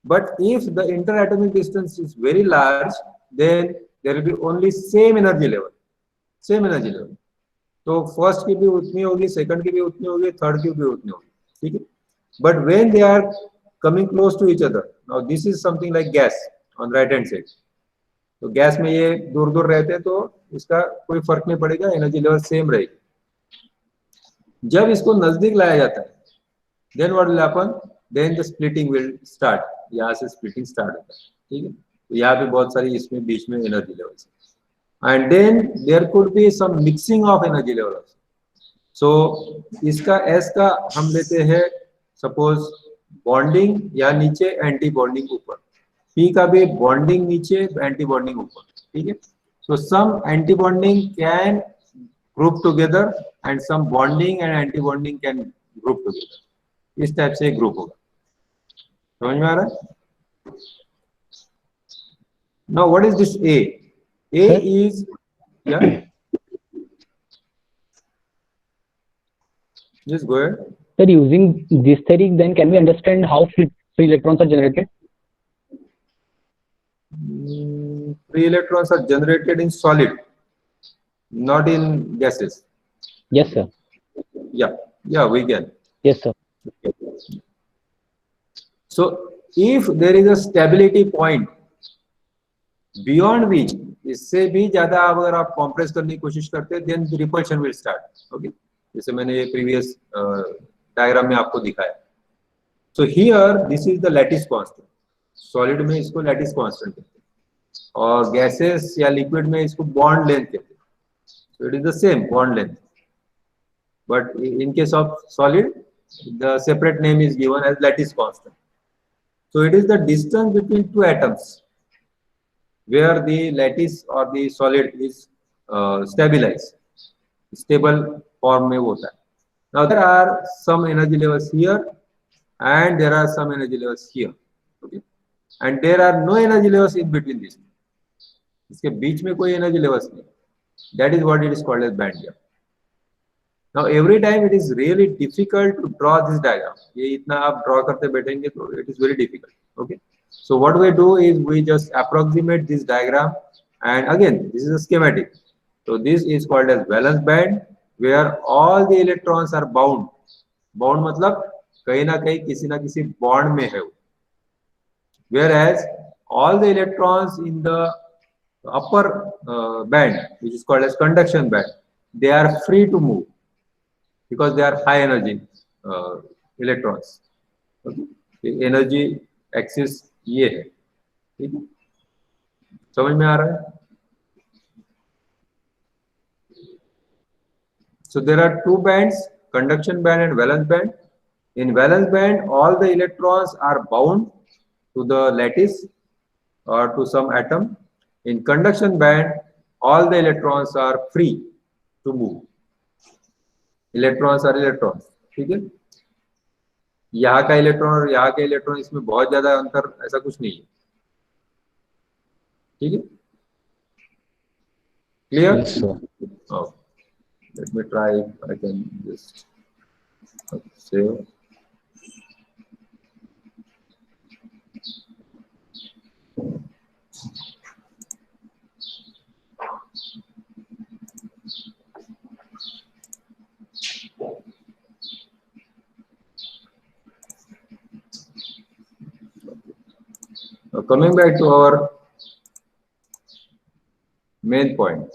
Speaker 2: But if the interatomic distance is very large, then there will be only same energy level. Same energy level. तो first की भी उतनी होगी, second की भी उतनी होगी, third की भी उतनी होगी, ठीक है. But when they are coming close to each other. Now this is something like gas on right hand side. तो गैस में ये दूर दूर रहते हैं तो इसका कोई फर्क नहीं पड़ेगा, एनर्जी लेवल सेम रहेगी. जब इसको नजदीक लाया जाता है, then what will happen, then the splitting will start. यहाँ से स्प्लिटिंग स्टार्ट होता है. ठीक है, तो यहाँ पे बहुत सारी इसमें बीच में energy levels, and then there could be some mixing of energy level. So इसका एस का हम लेते हैं सपोज बॉन्डिंग या नीचे, एंटी बॉन्डिंग ऊपर. पी का भी बॉन्डिंग नीचे, एंटी बॉन्डिंग ऊपर. ठीक है, so some anti bonding can group together and some bonding and anti bonding can group together. इस टाइप से ग्रुप होगा. समझ में आ रहा है? Now what is this A? A is या just go ahead.
Speaker 1: Sir, using this theory, then can we understand how free electrons are generated?
Speaker 2: Free electrons are generated in solid, not in gases.
Speaker 1: Yes, sir.
Speaker 2: Yeah, we can.
Speaker 1: Yes, sir.
Speaker 2: So if there is a stability point beyond which, इससे भी ज्यादा अगर आप compress करने की कोशिश करते हैं, then the repulsion will start. Okay, जैसे मैंने ये प्रीवियस डायग्राम में आपको दिखाया. So here this is the lattice constant. Solid में इसको लैटिस कांस्टेंट कहते हैं, और गैसेस या लिक्विड में इसको बॉन्ड लेंथ कहते हैं. So it is the same bond length, but in case of solid the separate name is given as lattice constant. So it is the distance between two atoms where the lattice और the solid is stabilized. Stable form में वो होता है. Now there are some energy levels here and there are some energy levels here. Okay, and there are no energy levels in between these. इसके बीच में कोई energy levels नहीं. That is what it is called as band gap. Now every time it is really difficult to draw this diagram. ये इतना आप draw करते बैठेंगे तो it is very difficult. Okay, so what we do is we just approximate this diagram, and again this is a schematic. So this is called as valence band, where all the electrons are bound. Bound मतलब कहीं ना कहीं किसी ना किसी bond में है. Whereas all the electrons in the upper band, which is called as conduction band, they are free to move because they are high energy electrons. Okay, energy axis ये है. ठीक है, समझ में आ रहा है? So there are two bands, conduction band and valence band. In valence band, all the electrons are bound to the lattice or to some atom. In conduction band, all the electrons are free to move. Electrons are electrons. ठीक है? यहाँ का electron और यहाँ का electron, इसमें बहुत ज्यादा अंतर ऐसा कुछ नहीं है. ठीक है? Clear?
Speaker 1: Yes, sir.
Speaker 2: Oh. Let me try if I can just save. Now coming back to our main point.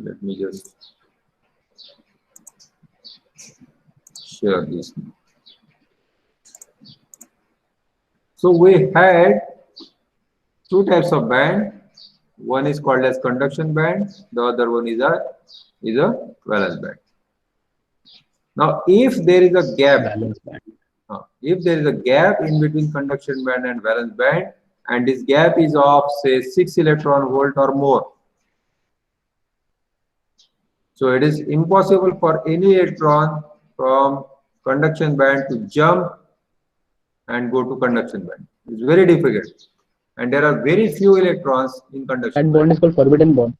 Speaker 2: Let me just share this. So we had two types of band. One is called as conduction band. The other one is a valence band. Now, if there is a gap,
Speaker 1: Valence band.
Speaker 2: if there is a gap in between conduction band and valence band, and this gap is of say 6 electron volt or more, so it is impossible for any electron from conduction band to jump and go to conduction band. It's very difficult, and there are very few electrons in conduction.
Speaker 1: That bond is called forbidden bond.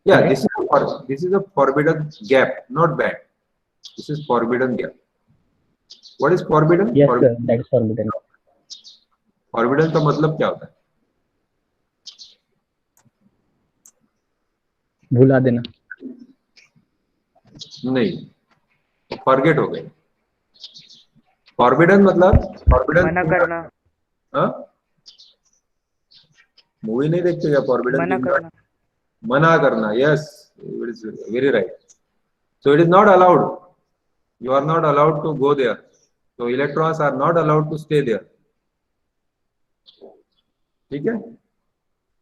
Speaker 2: Yeah, this is a forbidden gap, not band. This is forbidden gap. What is forbidden?
Speaker 1: Yes, sir. That is forbidden.
Speaker 2: Forbidden का मतलब क्या होता है?
Speaker 1: भुला देना.
Speaker 2: नहीं, forget हो गए। फॉरबिडन मतलब फॉरबिडन
Speaker 7: मना करना,
Speaker 2: मूवी नहीं देखते क्या? फॉरबिडन
Speaker 7: मना करना।
Speaker 2: मना करना, yes, it is very right. So it is not allowed, you are not allowed to go there, so electrons are not allowed to stay there, ठीक है?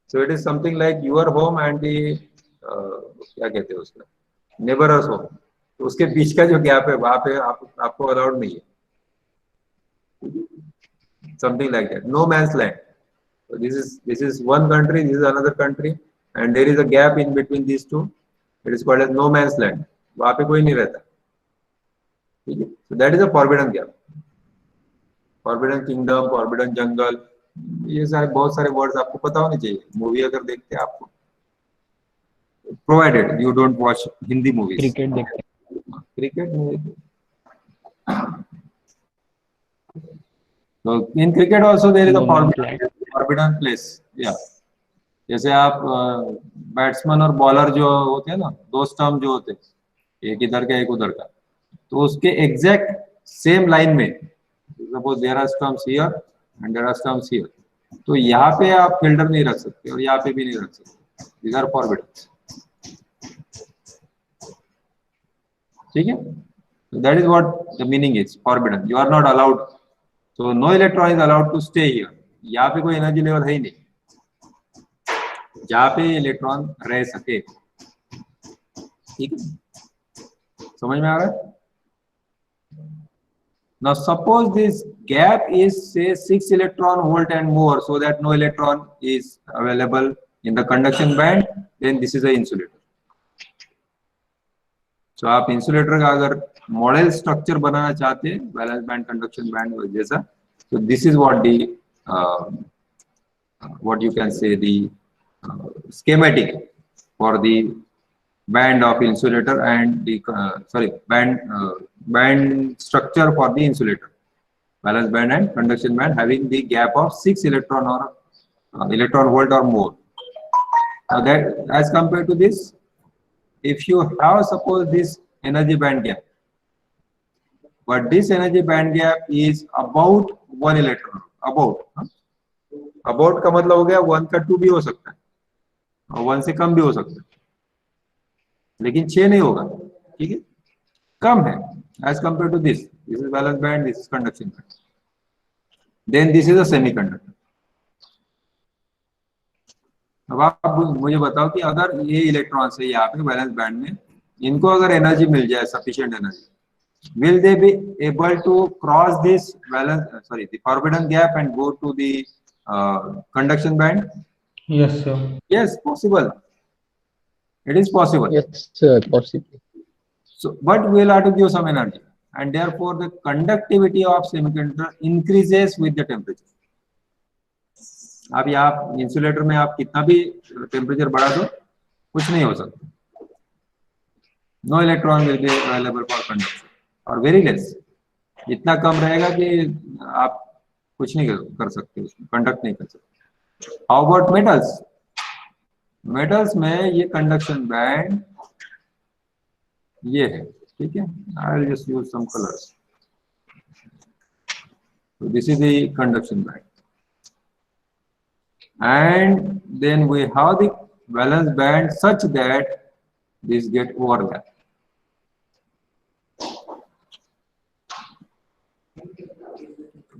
Speaker 2: So it is something like your home and the क्या कहते हैं उसका, neighbor's home, तो उसके बीच का जो गैप है वहां पे आपको अलाउड नहीं है, something like that, no man's land. So this is one country, this is another country, and there is a gap in between these two, it is called as no man's land, वहां पे कोई नहीं रहता, ठीक है? So that is a forbidden gap, forbidden kingdom, forbidden jungle, ये सारे बहुत सारे वर्ड्स आपको पता होने चाहिए मूवी अगर देखते हैं आपको, provided you don't watch Hindi movies.
Speaker 1: Cricket देखते हैं।
Speaker 2: क्रिकेट में तो in cricket also there is a forbidden place, या जैसे आप बैट्समैन और बॉलर जो होते हैं ना, दो स्टंप जो होते हैं एक इधर का एक उधर का, तो उसके एग्जैक्ट सेम लाइन में suppose there are stumps here and there are stumps here, तो यहाँ पे आप फील्डर नहीं रख सकते और यहाँ पे भी नहीं रख सकते, दीज आर फॉरबिडन, ठीक है? That is what the meaning is forbidden, you are not allowed, so no electron is allowed to stay here, यहाँ पे कोई एनर्जी लेवल है ही नहीं जहाँ पे इलेक्ट्रॉन रह सके, ठीक है? समझ में आ रहा है? Now suppose this gap is say 6 electron volt and more, so that no electron is available in the conduction band, then this is a insulator. So आप insulator का अगर मॉडल स्ट्रक्चर बनाना चाहते हैं बैलेंस बैंड कंडक्शन बैंड जैसा, so this is what the what you can say the schematic for the band of insulator and the band structure for the insulator, valence band and conduction band having the gap of 6 electron or electron volt or more. Now that as compared to this, if you have suppose this energy band gap, but this energy band gap is about 1 electron, about का मतलब हो गया 1 का 2 भी हो सकता है और 1 से कम भी हो सकता है, लेकिन 6 नहीं होगा, ठीक है? कम है as compared to this is valence band, this is conduction band, then this is a semiconductor. अब आप मुझे बताओ कि अगर ये इलेक्ट्रॉन्स है यहाँ पे वैलेंस बैंड में, इनको अगर एनर्जी मिल जाए sufficient energy, will they be able to cross this the forbidden gap and go to the conduction band?
Speaker 5: Yes, sir.
Speaker 2: Yes, possible. It is possible.
Speaker 1: Yes, sir, possibly.
Speaker 2: So, but we will have to give some energy, and therefore the conductivity of semiconductor increases with the temperature. अब यहाँ insulator में आप कितना भी temperature बढ़ा दो कुछ नहीं हो सकता, no electron will be available for conduction और वेरी लेस, इतना कम रहेगा कि आप कुछ नहीं कर सकते, उसमें कंडक्ट नहीं कर सकते। How about metals? मेटल्स में ये कंडक्शन बैंड ये है, ठीक है? I will just use some colours, so this is the conduction band, and then we have the valence band such that these get overlapped.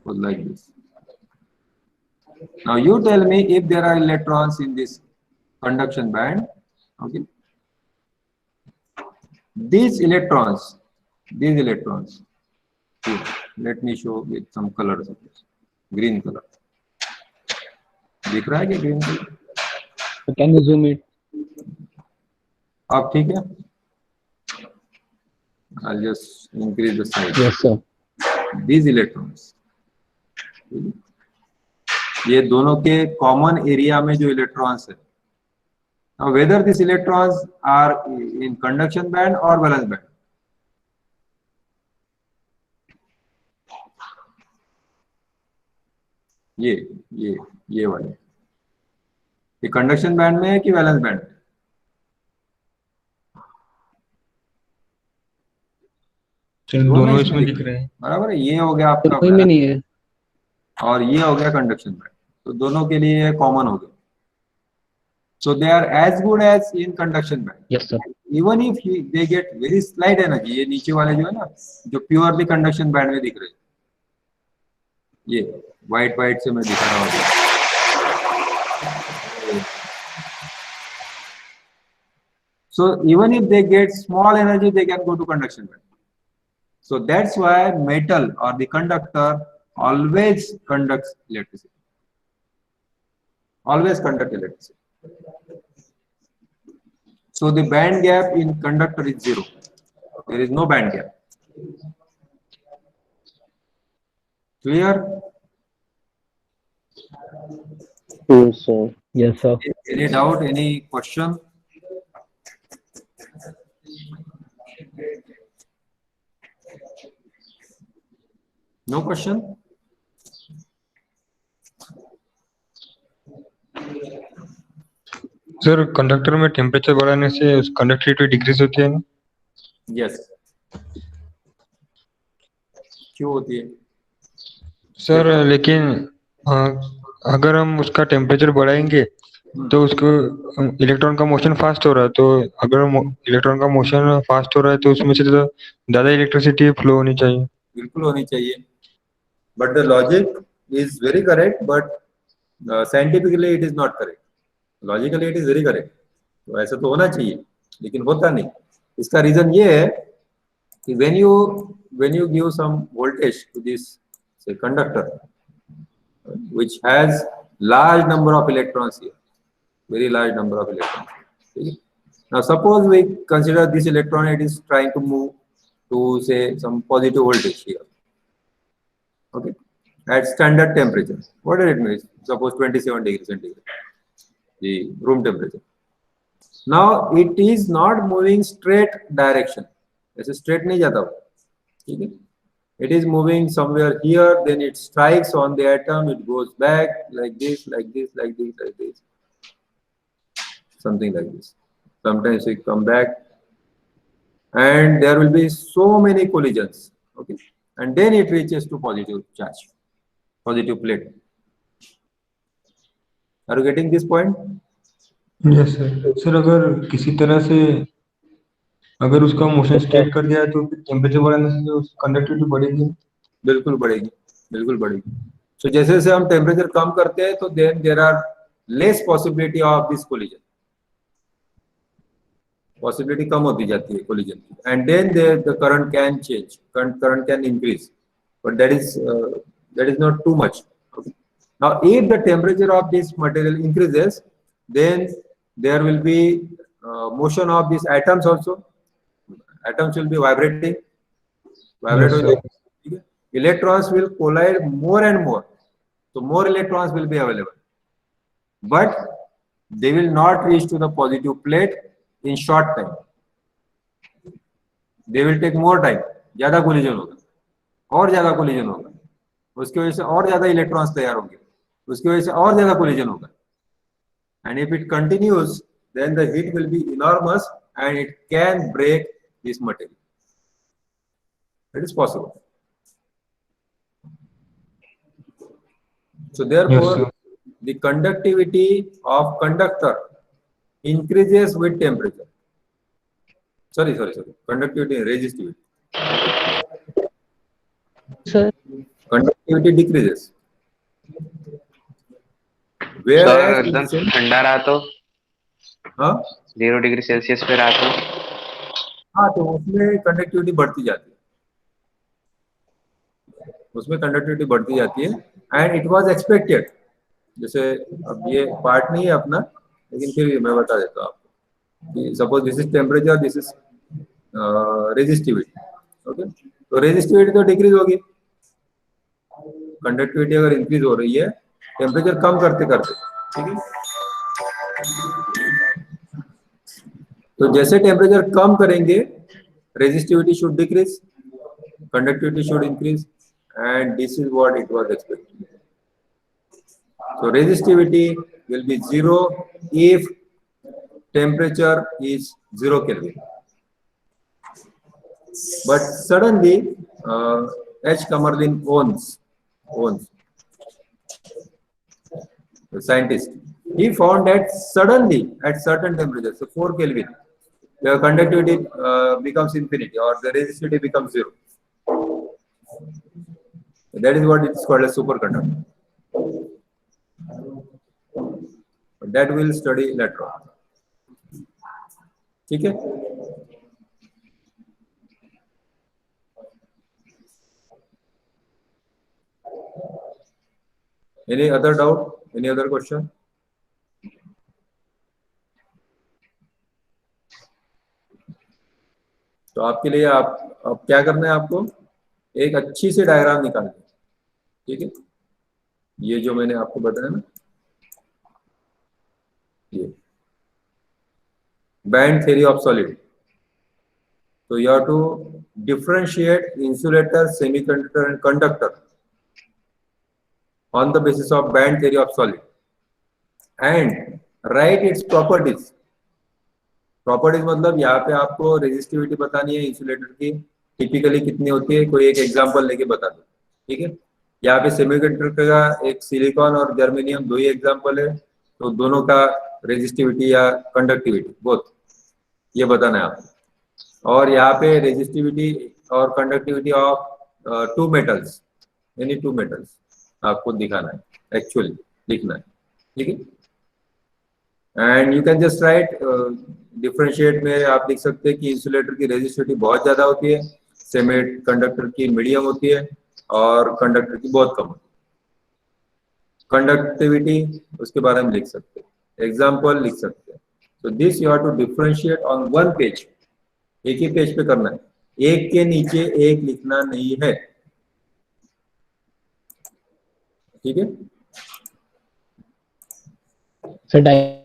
Speaker 2: Like this. Now you tell me if there are electrons in this conduction band, okay? These electrons, here, let me show with some colors of this. Green color. दिख रहा है क्या green color?
Speaker 1: So can you zoom it?
Speaker 2: अब ठीक है? I'll just increase the size.
Speaker 1: Yes, sir.
Speaker 2: These electrons, ये दोनों के कॉमन एरिया में जो इलेक्ट्रॉन्स है, now whether these electrons are in conduction band or valence band, ये वाले ये कंडक्शन बैंड में है कि वैलेंस बैंड में?
Speaker 5: चलो दोनों इसमें दिख रहे हैं।
Speaker 2: बराबर है, ये हो गया
Speaker 1: तो
Speaker 2: आपका
Speaker 1: कोई में नहीं है।
Speaker 2: और ये हो गया कंडक्शन बैंड, तो दोनों के लिए कॉमन हो गया. So they are as good as in conduction band.
Speaker 1: Yes sir.
Speaker 2: Even if they get very slight energy, ये नीचे वाले जो है ना, जो purely conduction band में दिख रहे हैं, ये white से मैं दिखा रहा हूँ. So even if they get small energy, they can go to conduction band. So that's why metal or the conductor always conducts electricity. Always conduct electricity. So the band gap in conductor is 0. There is no band gap. Clear?
Speaker 4: Yes, sir.
Speaker 1: Yes sir.
Speaker 2: Any doubt? Any question? No question?
Speaker 5: Sir conductor में temperature बढ़ाने से conductivity decrease होती है ना?
Speaker 2: Yes. क्यों होती है?
Speaker 5: Sir लेकिन अगर हम उसका टेम्परेचर बढ़ाएंगे तो उसको इलेक्ट्रॉन का मोशन फास्ट हो रहा है, तो अगर इलेक्ट्रॉन का मोशन फास्ट हो रहा है तो उसमें से तो ज्यादा इलेक्ट्रिसिटी फ्लो होनी चाहिए.
Speaker 2: बिल्कुल होनी चाहिए. But the logic is very correct, but scientifically it is not correct. Logically it is very correct. तो ऐसा तो होना चाहिए, लेकिन होता नहीं. इसका रीजन ये है कि when you give some voltage to this say conductor, which has large number of electrons here, very large number of electrons. Okay? Now suppose we consider this electron, it is trying to move to say some positive voltage here. Okay, at standard temperature. What does it mean? Suppose 27 degrees centigrade, the room temperature. Now it is not moving straight direction. ऐसे straight नहीं जाता वो, ठीक है? It is moving somewhere here, then it strikes on the atom, it goes back like this, like this, like this, like this, something like this. Sometimes it come back, and there will be so many collisions. Okay, and then it reaches to positive charge, positive plate. Are you getting this point?
Speaker 5: Yes sir. Sir अगर किसी तरह से अगर उसका motion straight कर दिया तो फिर टेम्परेचर बढ़ाने से जो कंडक्टिविटी बढ़ेगी.
Speaker 2: बिल्कुल बढ़ेगी, बिल्कुल बढ़ेगी. So जैसे जैसे हम टेम्परेचर कम करते हैं तो then there are less possibility of this collision. Possibility कम होती जाती है collision की, and then the current can change, current can increase, but that is not too much. Okay. Now if the temperature of this material increases, then there will be motion of these atoms also. Atoms will be vibrating.
Speaker 5: Yes,
Speaker 2: Electrons will collide more and more, so more electrons will be available, but they will not reach to the positive plate in short time. They will take more time. ज्यादा collision होगा और ज्यादा collision होगा, उसकी वजह से और ज्यादा इलेक्ट्रॉन्स तैयार होंगे, उसकी वजह से और ज्यादा कोलिजन होगा. And if it continues, then the heat will be enormous and it can break this material. It is possible. So therefore,
Speaker 5: Yes,
Speaker 2: the conductivity of conductor increases with temperature. Sorry. Conductivity and resistivity.
Speaker 1: Sir.
Speaker 2: Conductivity decreases.
Speaker 4: Sir
Speaker 2: Whereas
Speaker 4: एकदम ठंडा रहा तो
Speaker 2: हाँ
Speaker 4: 0 degree Celsius पे रहा तो
Speaker 2: हाँ तो उसमें कंडक्टिविटी बढ़ती जाती है, उसमें कंडक्टिविटी बढ़ती जाती है. And it was expected. जैसे अब ये पार्ट नहीं है अपना, लेकिन फिर भी मैं बता देता हूँ आपको. Suppose this is temperature, this is resistivity. Okay, तो रेजिस्टिविटी तो डिक्रीज होगी. कंडक्टिविटी अगर इंक्रीज हो रही है टेम्परेचर कम करते करते, ठीक है. तो जैसे टेम्परेचर कम करेंगे resistivity should decrease, conductivity should increase, and this is what it was expected. So resistivity will be 0 if temperature is 0 Kelvin. but suddenly H. Kamerlin owns the scientist. He found that suddenly at certain temperatures, so 4 Kelvin, the conductivity becomes infinity or the resistivity becomes 0. That is what it is called a superconductor. That we'll study later on. ठीक है? Any other doubt? Any other question? तो आपके लिए आप अब क्या करना है, आपको एक अच्छी सी डायग्राम निकालनी है, ठीक है? ये जो मैंने आपको बताया ना, ये band theory of solid. So you have to differentiate insulator, semiconductor and conductor on the basis of band theory of solid and write its properties. Properties मतलब यहाँ पे आपको रेजिस्टिविटी बतानी है इंसुलेटर की, टिपिकली कितनी होती है, कोई एक एग्जांपल लेके बता दो, ठीक है? यहाँ पे सेमीकंडक्टर का एक सिलिकॉन और जर्मेनियम 2 ही एग्जांपल है, तो दोनों का रेजिस्टिविटी या कंडक्टिविटी बोथ ये बताना है आपको. और यहाँ पे रेजिस्टिविटी और कंडक्टिविटी ऑफ 2 मेटल्स, यानी 2 मेटल्स आपको दिखाना है, एक्चुअली लिखना है, ठीक है? And you can just right differentiate में आप लिख सकते हैं कि इंसुलेटर की रेजिस्टिविटी बहुत ज्यादा होती है, सेमी कंडक्टर की मीडियम होती है और कंडक्टर की बहुत कम होती है. कंडक्टिविटी उसके बारे में लिख सकते हैं, एग्जांपल लिख सकते हैं. तो this you have to differentiate on one page, एक ही पेज पे करना है, एक के नीचे एक लिखना नहीं है, ठीक है?
Speaker 1: सर